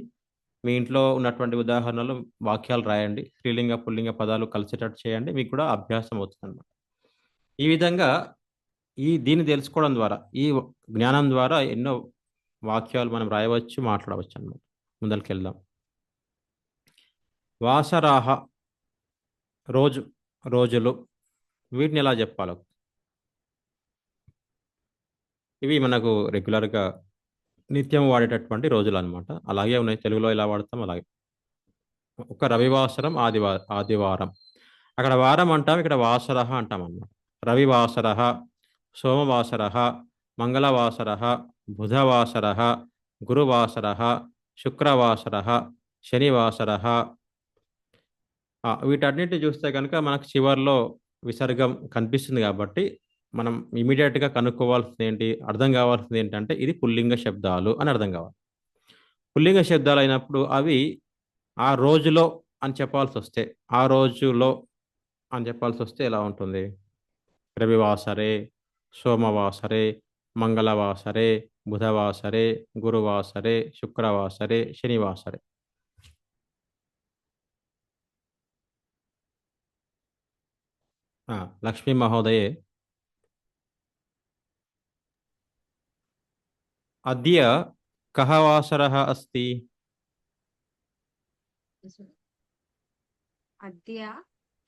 మీ ఇంట్లో ఉన్నటువంటి ఉదాహరణలు వాక్యాలు రాయండి. స్త్రీలింగ పుల్లింగ పదాలు కలిసేటట్టు చేయండి. మీకు కూడా అభ్యాసం అవుతుంది అనమాట. ఈ విధంగా దీన్ని తెలుసుకోవడం ద్వారా, ఈ జ్ఞానం ద్వారా ఎన్నో వాక్యాలు మనం రాయవచ్చు, మాట్లాడవచ్చు అన్నమాట. ముందరికి వెళ్దాం. వాసరాహ రోజులు. వీటిని ఎలా చెప్పాలో, ఇవి మనకు రెగ్యులర్గా నిత్యం వాడేటటువంటి రోజులు అనమాట. అలాగే ఉన్నాయి, తెలుగులో ఎలా వాడతాం అలాగే. ఒక రవివాసరం, ఆదివారం. అక్కడ వారం అంటాం, ఇక్కడ వాసర అంటాం అన్నమాట. రవివాసర, సోమవాసర, మంగళవాసర, బుధవాసర, గురువాసర, శుక్రవాసర, శనివాసర. వీటన్నిటిని చూస్తే కనుక మనకు చివరిలో విసర్గం కనిపిస్తుంది కాబట్టి మనం ఇమీడియట్గా కనుక్కోవాల్సింది ఏంటి, అర్థం కావాల్సింది ఏంటంటే ఇది పుల్లింగ శబ్దాలు అని అర్థం కావాలి. పుల్లింగ శబ్దాలు అయినప్పుడు అవి ఆ రోజులో అని చెప్పాల్సి వస్తే, ఆ రోజులో అని చెప్పాల్సి వస్తే ఎలా ఉంటుంది? రవివాసరే, సోమవాసరే, మంగళవాసరే, బుధవాసరే, గురువాసరే, శుక్రవాసరే, శనివాసరే. లక్ష్మీ మహోదయే, అద్య కः వాసరः అస్తి? అద్య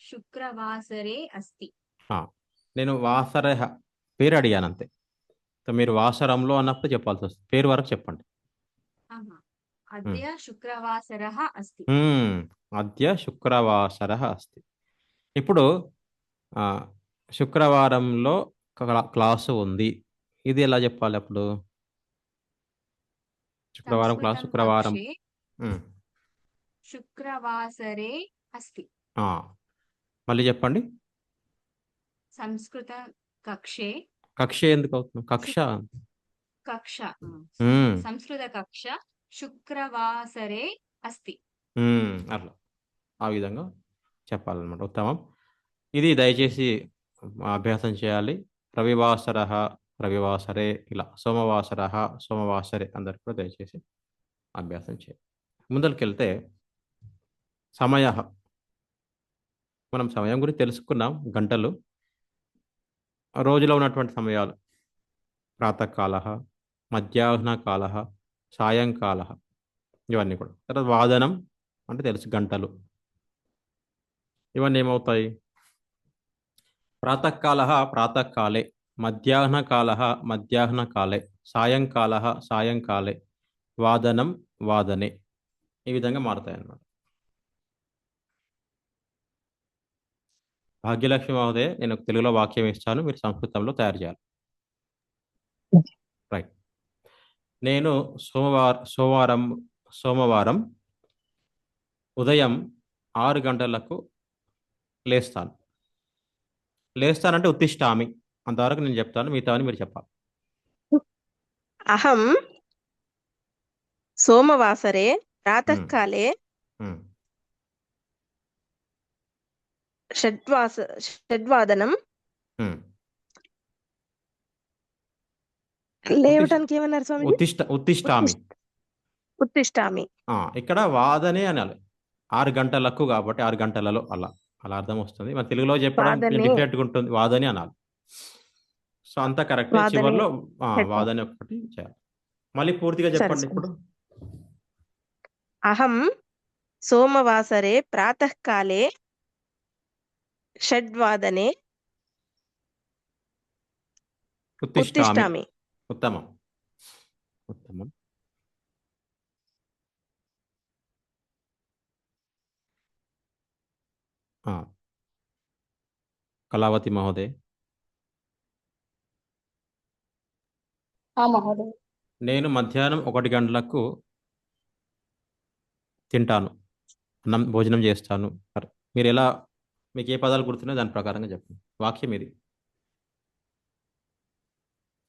శుక్రవాసరే అస్తి. నేను వాసరః పేరు అడిగాను అంతే. మీరు వాసరంలో అన్నప్పుడు చెప్పాల్సి వస్తుంది. పేరు వరకు చెప్పండి. అద్య శుక్రవాసరः అస్తి. అద్య శుక్రవాసరः అస్తి. ఇప్పుడు శుక్రవారంలో క్లాసు ఉంది. ఇది ఎలా చెప్పాలి అప్పుడు? శుక్రవారం క్లాస్ శుక్రవారం. శుక్రవాసరే అస్తి. మళ్ళీ చెప్పండి. సంస్కృత కక్షే. కక్ష ఎందుకు అవుతుంది? కక్ష సంస్కృత కక్ష శుక్రవాసరే అస్తి. అట్లా ఆ విధంగా చెప్పాలన్నమాట. ఉత్తమం. ఇది దయచేసి అభ్యాసం చేయాలి. రవివాసరః రవివాసరే, ఇలా సోమవాసరః సోమవాసరే అందరు కూడా దయచేసి అభ్యాసం చేయాలి. ముందరికెళ్తే సమయ, మనం సమయం గురించి తెలుసుకున్నాం. గంటలు, రోజులో ఉన్నటువంటి సమయాలు: ప్రాతకాల, మధ్యాహ్న కాల, సాయంకాల, ఇవన్నీ కూడా. తర్వాత వాదనం అంటే తెలుసు, గంటలు. ఇవన్నీ ఏమవుతాయి? ప్రాతకాల ప్రాతకాలే, మధ్యాహ్నకాల మధ్యాహ్నకాలే, సాయంకాల సాయంకాలే, వాదనం వాదనే, ఈ విధంగా మారుతాయి అన్నమాట. భాగ్యలక్ష్మి మహోదయ, నేను తెలుగులో వాక్యం ఇస్తాను, మీరు సంస్కృతంలో తయారు చేయాలి. రైట్. నేను సోమవారం ఉదయం 6 గంటలకు లేస్తానంటే ఉత్తిష్టామి అంతవరకు నేను చెప్తాను, మిగతావని మీరు చెప్పాలి. అహం సోమవాసరే ప్రాతకాలే షడ్వాదనం. లేవటానికి ఏమన్నారు స్వామి? ఉత్తిష్టామి. ఉత్తిష్టామి. ఇక్కడ వాదనే అనాలి. 6 గంటలకు కాబట్టి 6 గంటలలో అలా అలా అర్థం వస్తుంది. మన తెలుగులో చెప్పడం డిఫరెంట్గా ఉంటుంది. వాదని అనాలి. సో అంతా కరెక్ట్. చివరిలో వాదని ఒకటి చేయాలి. మళ్ళీ పూర్తిగా చెప్పండి ఇప్పుడు. అహం సోమవాసరే ప్రాతకాలే షడ్వాదనే ఉత్తిష్టామి. ఉత్తమం, ఉత్తమం. కళావతి మహోదయ్. మహోదయ్. నేను మధ్యాహ్నం 1 గంటలకు తింటాను, భోజనం చేస్తాను. మీరు ఎలా, మీకు ఏ పదాలు గుర్తున్నాయో దాని ప్రకారంగా చెప్పండి. వాక్యం ఇది.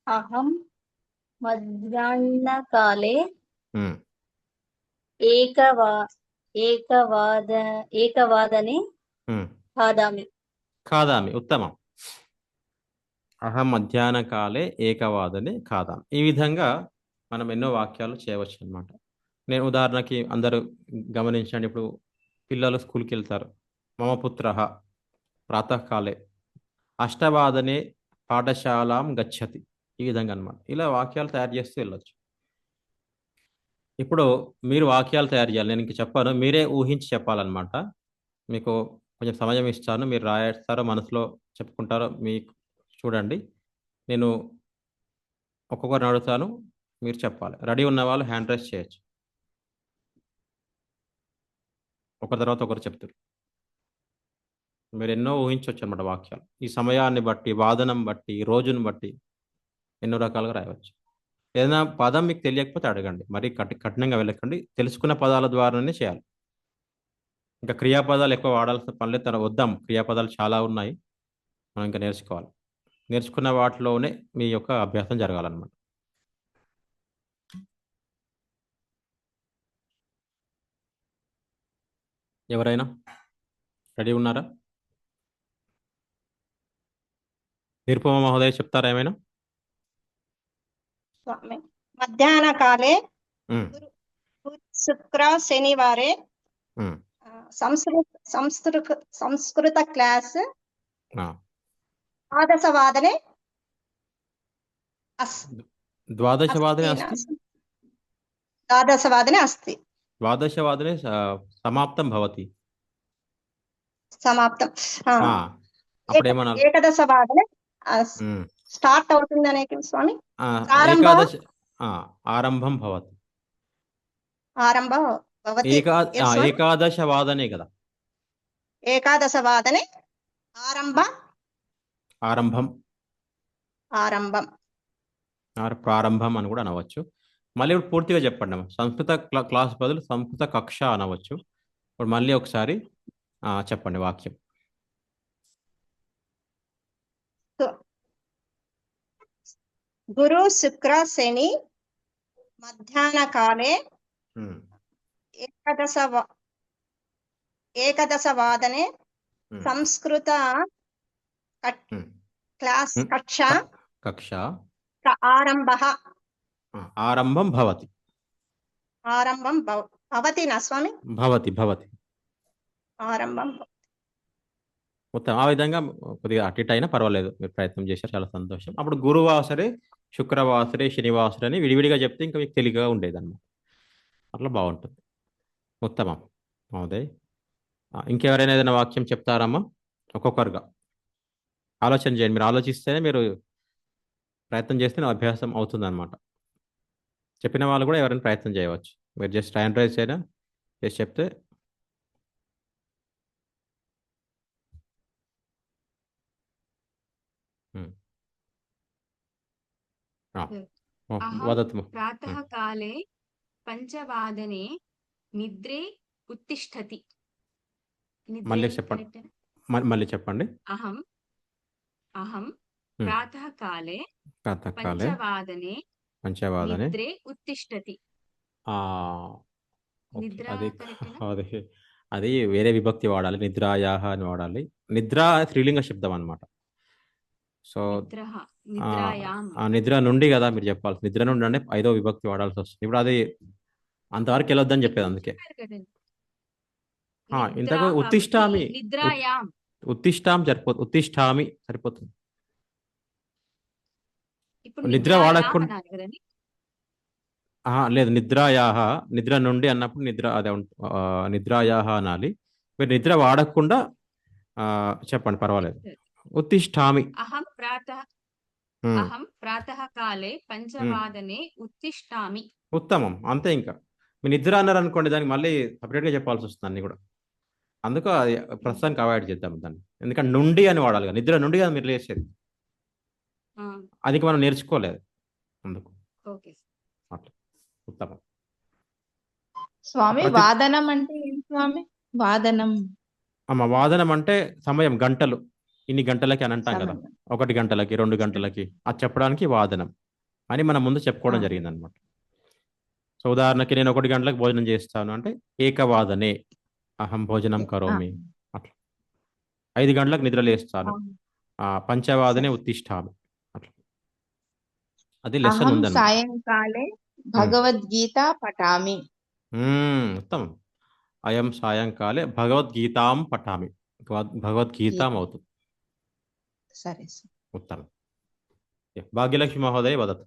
అహం మధ్యాహ్నకాలే ఏకవాదనే ఖాదామి. ఉత్తమం. అహం మధ్యాహ్న కాలే ఏకవాదనే ఖాదామి. ఈ విధంగా మనం ఎన్నో వాక్యాలు చేయవచ్చు అన్నమాట. నేను ఉదాహరణకి అందరూ గమనించండి. ఇప్పుడు పిల్లలు స్కూల్కి వెళ్తారు. మమ పుత్రః ప్రాతకాలే అష్టవాదనే పాఠశాలాం గచ్చతి. ఈ విధంగా అన్నమాట. ఇలా వాక్యాలు తయారు చేస్తూ వెళ్ళొచ్చు. ఇప్పుడు మీరు వాక్యాలు తయారు చేయాలి. నేను ఇంక చెప్పాను, మీరే ఊహించి చెప్పాలన్నమాట. మీకు కొంచెం సమయం ఇస్తాను, మీరు రాయేస్తారో మనసులో చెప్పుకుంటారో మీకు చూడండి. నేను ఒక్కొక్కరిని అడుగుతాను, మీరు చెప్పాలి. రెడీ ఉన్న వాళ్ళు హ్యాండ్ రైజ్ చేయొచ్చు. ఒకరి తర్వాత ఒకరు చెప్తారు. మీరు ఎన్నో ఊహించవచ్చు అన్నమాట వాక్యాలు. ఈ సమయాన్ని బట్టి, వాదనం బట్టి, రోజును బట్టి ఎన్నో రకాలుగా రాయవచ్చు. ఏదైనా పదం మీకు తెలియకపోతే అడగండి. మరీ కఠినంగా వెళ్ళకండి. తెలుసుకున్న పదాల ద్వారానే చేయాలి. ఇంకా క్రియాపదాలు ఎక్కువ వాడాల్సిన పనులే వద్దాం. క్రియాపదాలు చాలా ఉన్నాయి, మనం ఇంకా నేర్చుకోవాలి. నేర్చుకున్న వాటిలోనే మీ యొక్క అభ్యాసం జరగాలన్నమాట. ఎవరైనా రెడీ ఉన్నారా? నిరుపమ మహోదయ చెప్తారా ఏమైనా? స్వామి మధ్యాహ్నకాలే ఉమ్, గురు శుక్ర శనివారే ఉమ్, సంస్కృత క్లాస్ ఆ. ద్వాదశవాదనే ద్వాదశవాదనే अस्ति అస్తి. ద్వాదశవాదనే अस्ति ద్వాదశవాదనే సమాప్తం భవతి. సమాప్తం. ఆ, అప్పుడు ఏమనాలి? ఏకదశవాదనే ఉమ్, స్టార్ట్ అవుతుందనే స్వామి. ఆ, ఆరంభ ఏకాదశ ఆ, ఆరంభం భవతి. ఆరంభ భవతి. Yes, స్వామి. ఏకాదశవాదనే కదా. ఏకాదశవాదనే ఆరంభం ప్రారంభం అని కూడా అనవచ్చు. మళ్ళీ ఇప్పుడు పూర్తిగా చెప్పండి అమ్మ. సంస్కృత క్లాస్ బదులు సంస్కృత కక్ష అనవచ్చు. ఇప్పుడు మళ్ళీ ఒకసారి చెప్పండి వాక్యం. గురు శుక్ర శని మధ్యాహ్నకాలే ఏకదశవాదనే సంస్కృత క్లాస్ కక్ష ఆరంభం భవతి. భవతి నా స్వామి. భవతి ఆరంభం మొత్తం ఆ విధంగా కొద్దిగా అటు ఇటు అయినా పర్వాలేదు, మీరు ప్రయత్నం చేశారు, చాలా సంతోషం. అప్పుడు గురువాసరే, శుక్రవాసరే, శనివాసరే అని విడివిడిగా చెప్తే ఇంకా మీకు తెలివిగా ఉండేది అన్నమాట. అట్లా బాగుంటుంది. ఉత్తమం మహోదయ్. ఇంకెవరైనా ఏదైనా వాక్యం చెప్తారమ్మా? ఒక్కొక్కరుగా ఆలోచన చేయండి. మీరు ఆలోచిస్తేనే, మీరు ప్రయత్నం చేస్తేనే అభ్యాసం అవుతుంది అనమాట. చెప్పిన వాళ్ళు కూడా ఎవరైనా ప్రయత్నం చేయవచ్చు. మీరు జస్ట్ హ్యాండ్ రైజ్ అయినా చేసి చెప్తే వదతు. ప్రాతఃకాలే పంచవాదనే నిద్రే ఉత్తిష్టతి. మళ్ళీ చెప్పండి. మళ్ళీ చెప్పండి. అహం ప్రాతఃకాలే పంచవాదనే నిద్రే ఉత్తిష్టతి. అది వేరే విభక్తి వాడాలి, నిద్రాయాహ అని వాడాలి. నిద్ర స్త్రీలింగ శబ్దం అన్నమాట. సో నిద్ర నుండి కదా మీరు చెప్పాలి. నిద్ర నుండి అంటే 5వ విభక్తి వాడాల్సి వస్తుంది. ఇప్పుడు అది అంతవరకు వెళ్ళొద్దని చెప్పేది. అందుకే ఇంతకు ఉత్తిష్టామి సరిపోతుంది. ఉత్తిష్టామి సరిపోతుంది. నిద్ర వాడకుండా లేదు. నిద్రాయాహ, నిద్ర నుండి అన్నప్పుడు నిద్రాయాహ అనాలి. మీరు నిద్ర వాడకుండా చెప్పండి, పర్వాలేదు. ఉత్తిష్టామి. అహం ప్రాతఃకాలే పంచవాదనే ఉత్తిష్టామి. ఉత్తమం. అంతే. ఇంకా మీరు నిద్ర అన్నారు అనుకోండి, దానికి మళ్ళీ సపరేట్గా చెప్పాల్సి వస్తుంది అన్ని కూడా. అందుకు అది ప్రస్తుతానికి అవాయిడ్ చేద్దాం దాన్ని. ఎందుకంటే నుండి అని వాడాలి. నిద్ర నుండి కదా మీరు లేచేది. అది మనం నేర్చుకోలేదు అందుకు. అట్లా ఉత్తమం. స్వామి వాదనం అంటే ఏం స్వామి? వాదనం వాదనం అంటే సమయం, గంటలు. ఇన్ని గంటలకి అని అంటాం కదా. 1 గంటలకి, 2 గంటలకి అది చెప్పడానికి వాదనం అని మనం ముందు చెప్పుకోవడం జరిగింది అనమాట. సో ఉదాహరణకి నేను 1 గంటలకు భోజనం చేస్తాను అంటే ఏకవాదనే అహం భోజనం కరోమి. అట్లా 5 గంటలకు నిద్ర లేస్తాను, పంచవాదనే ఉత్తిష్టామి. అట్లా అది లెసన్ ఉంది. సాయంకాలే భగవద్గీత పఠామి. ఉత్తమం. అయం సాయంకాలే భగవద్గీతాం పఠామి. భగవద్గీతాం అవుతుంది. సరే. ఉత్తమం. భాగ్యలక్ష్మి మహోదయ వదతు.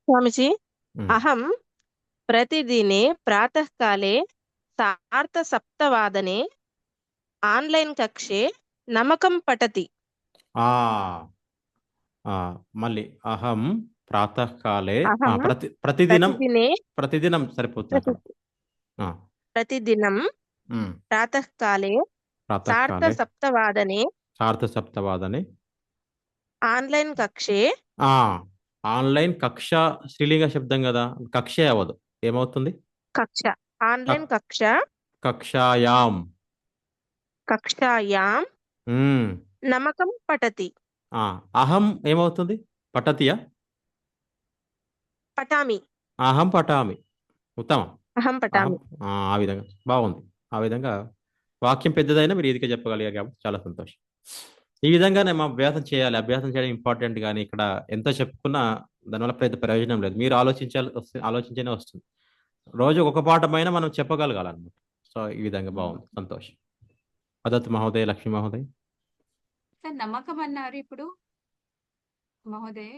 స్వామిజీ, అహం ప్రతిదినే ప్రాతఃకాలే సార్ధసప్తవాదనే ఆన్లైన్ కక్షే నమకం పఠతి. మళ్ళీ అహం ప్రాతఃకాలే ప్రతిదినం సరిపోతుంది. ప్రతిదినం ప్రాతఃకాలే సార్ధసప్తవాదనే ఆన్లైన్ కక్షే. ఆన్లైన్ కక్ష స్త్రీలింగ శబ్దం కదా, కక్షే అవ్వదు. ఏమవుతుంది? కక్ష. ఆన్లైన్ కక్ష. కక్షాయాం నమకం పఠతి. అహం ఏమవుతుంది? పఠతియా? పఠామి. అహం పఠామి. ఉత్తమం. అహం పఠామి. ఆ విధంగా బాగుంది. ఆ విధంగా వాక్యం పెద్దదైనా మీరు ఈజీగా చెప్పగలిగారు కాబట్టి చాలా సంతోషం. ఈ విధంగానే మా అభ్యాసం చేయాలి. అభ్యాసం చేయడం ఇంపార్టెంట్, కానీ ఇక్కడ ఎంత చెప్పుకున్నా దానివల్ల పెద్ద ప్రయోజనం లేదు. మీరు ఆలోచించేనే వస్తుంది. రోజు ఒక పాఠమైనా మనం చెప్పగలగాలన్నమాట. సో ఈ విధంగా బాగుంది, సంతోషం. అదత్ మహోదయ, లక్ష్మీ మహోదయ్. సార్ నమ్మకం అన్నారు ఇప్పుడు మహోదయ.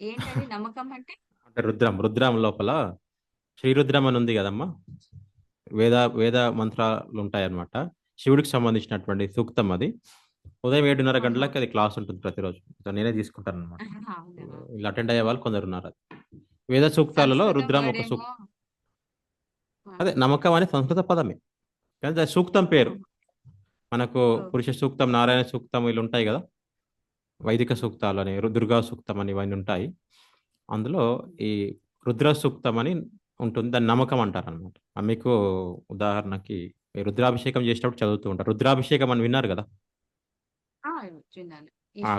ఏంటది నమ్మకం అంటే? అంటే రుద్రం లోపల శ్రీరుద్రం అని ఉంది కదమ్మా. వేద మంత్రాలు ఉంటాయి అన్నమాట. శివుడికి సంబంధించినటువంటి సూక్తం అది. ఉదయం 7:30 గంటలకు అది క్లాస్ ఉంటుంది ప్రతిరోజు. నేనే తీసుకుంటాను అనమాట. ఇలా అటెండ్ అయ్యే వాళ్ళు కొందరు ఉన్నారు. అది వేద సూక్తాలలో రుద్రం ఒక సూక్తం. అదే నమ్మకం అనే సంస్కృత పదమే, కానీ దాని సూక్తం పేరు. మనకు పురుష సూక్తం, నారాయణ సూక్తం వీళ్ళు ఉంటాయి కదా, వైదిక సూక్తాలు అని, దుర్గా సూక్తం అని ఇవన్నీ ఉంటాయి. అందులో ఈ రుద్ర సూక్తం అని ఉంటుంది, దాన్ని నమ్మకం అంటారు అనమాట. మీకు ఉదాహరణకి రుద్రాభిషేకం చేసినప్పుడు చదువుతూ ఉంటారు. రుద్రాభిషేకం అని విన్నారు కదా.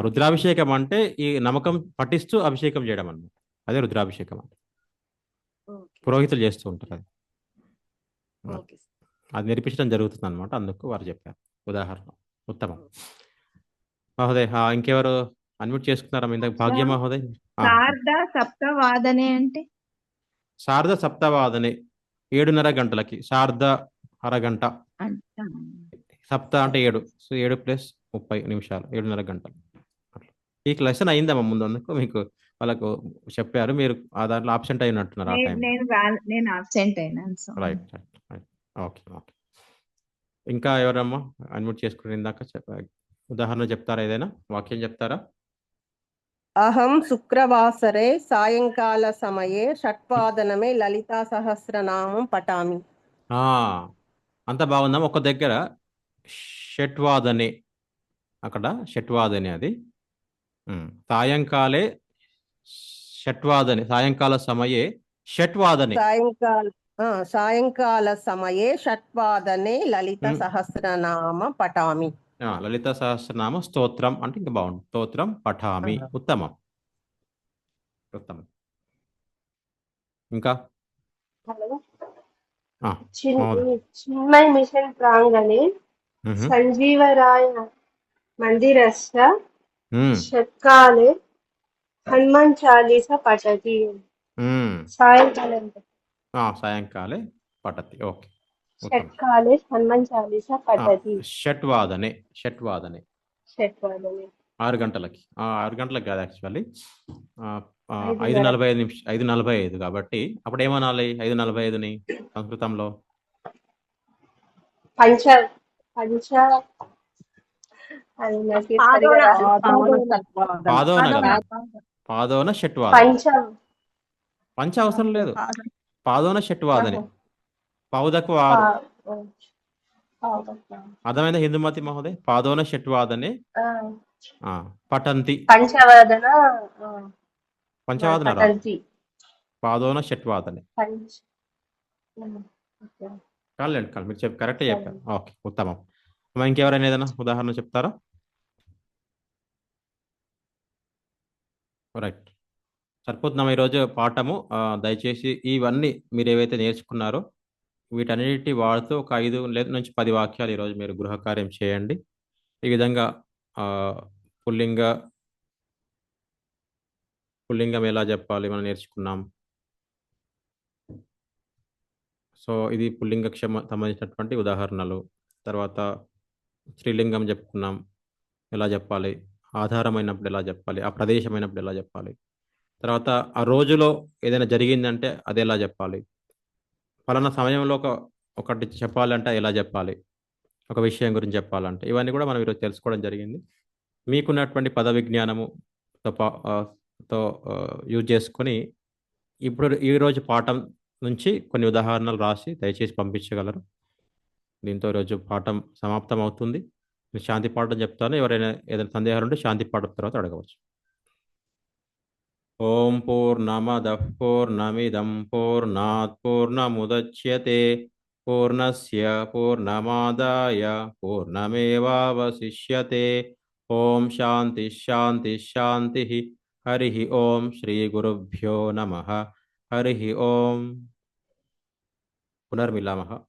రుద్రాభిషేకం అంటే ఈ నమ్మకం పఠిస్తూ అభిషేకం చేయడం అన్నమాట. అదే రుద్రాభిషేకం అంటే పురోహితులు చేస్తూ ఉంటారు. అది నేర్పించడం జరుగుతుంది అనమాట. అందుకు వారు చెప్పారు ఉదాహరణ. ఉత్తమం మహోదయ్. ఇంకెవరు అన్మ్యూట్ చేసుకున్నారా ఇందాక? భాగ్య మహోదయ్. శారద సప్తవాదనే అంటే? శారద సప్తవాదనే 7:30 గంటలకి. శారద అరగంట, సప్త అంటే 7, సో 7 + 30 నిమిషాలు, 7:30 గంటలు. ఈ లెసన్ అయిందమ్మా ముందు, అందుకు మీకు వాళ్ళకు చెప్పారు. మీరు ఆ దాంట్లో ఆబ్సెంట్ అయినట్టున్నారు ఆ టైం. నేను ఆబ్సెంట్ అయినాను. రైట్. ఓకే. ఇంకా ఎవరమ్మా అన్మ్యూట్ చేసుకుని ఇందాక ఉదాహరణ చెప్తారా? ఏదైనా వాక్యం చెప్తారా? అహం శుక్రవాసరే సాయంకాల సమయే షట్వాదనమే లలితా సహస్రనామం పఠామి. అంత బాగుందమ్మా. ఒక దగ్గర షట్వాదనే, అక్కడ షట్వాదనే అది. సాయంకాలే షట్వాదనే, సాయంకాల సమయే షట్వాదనే, సాయంకాల సమయే షట్వాదనే లలిత సహస్రనామ పఠామి. లలిత సహస్రనామ స్తోత్రం అంటే ఇంకా బాగుంది. స్తోత్రం పఠామి. ఉత్తమం. ఇంకా హలో, చిన్మయ్ మిషన్ ప్రాంగణే సంజీవరాయ మందిరస్య షట్కాలే హనుమాన్ చాలీసా పఠతి. సాయంకాలే పఠతి. ఓకే. షట్కాలే హనుమాన్ చాలీసా పఠతి. షట్వాదనే 6 గంటలకి. 6 గంటలకు కాదు యాక్చువల్లీ, 5:45 నిమిషం, 5:45 కాబట్టి అప్పుడు ఏమనాలి 5:45ని సంస్కృతంలో? పాదోన షట్వాదనే. పంచ అవసరం లేదు, పాదోన షట్వాదనే. పావుదకు 6. అర్థమైందా హిందూమతి మహోదయ్? పాదోన షట్వాదనే పఠంతి. పంచవాదన పాదోన షట్వాదనే. కాదు మీరు కరెక్ట్ చెప్పారు. ఓకే, ఉత్తమం. ఇంకెవరైనా ఏదైనా ఉదాహరణ చెప్తారా? రైట్, సరిపోతున్నాం ఈరోజు పాఠము. దయచేసి ఇవన్నీ మీరు ఏవైతే నేర్చుకున్నారో వీటన్నిటి వాడుతూ ఒక 5 నుంచి 10 వాక్యాలు ఈరోజు మీరు గృహకార్యం చేయండి. ఈ విధంగా పుల్లింగం ఎలా చెప్పాలి మనం నేర్చుకున్నాం. సో ఇది పుల్లింగ సంబంధించినటువంటి ఉదాహరణలు. తర్వాత స్త్రీలింగం చెప్పుకున్నాం, ఎలా చెప్పాలి, ఆధారమైనప్పుడు ఎలా చెప్పాలి, ఆ ప్రదేశమైనప్పుడు ఎలా చెప్పాలి, తర్వాత ఆ రోజులో ఏదైనా జరిగిందంటే అది ఎలా చెప్పాలి, ఫలానా సమయంలో ఒకటి చెప్పాలంటే ఎలా చెప్పాలి, ఒక విషయం గురించి చెప్పాలంటే, ఇవన్నీ కూడా మనం ఈరోజు తెలుసుకోవడం జరిగింది. మీకున్నటువంటి పద విజ్ఞానముతో యూజ్ చేసుకొని ఇప్పుడు ఈరోజు పాఠం నుంచి కొన్ని ఉదాహరణలు రాసి దయచేసి పంపించగలరు. దీంతో ఈరోజు పాఠం సమాప్తం అవుతుంది. శాంతి పాఠం చెప్తాను, ఎవరైనా ఏదైనా సందేహాలు ఉంటే శాంతి పాఠం తర్వాత అడగవచ్చు. ఓం పూర్ణమదః పూర్ణమిదం పూర్ణాత్ పూర్ణముదచ్యతే పూర్ణస్య పూర్ణమాదాయ పూర్ణమేవావశిష్యతే. ఓం శాంతి శాంతి శాంతి. హరి ఓం. శ్రీ గురుభ్యో నమః. హరి ఓం. పునర్మిలామः.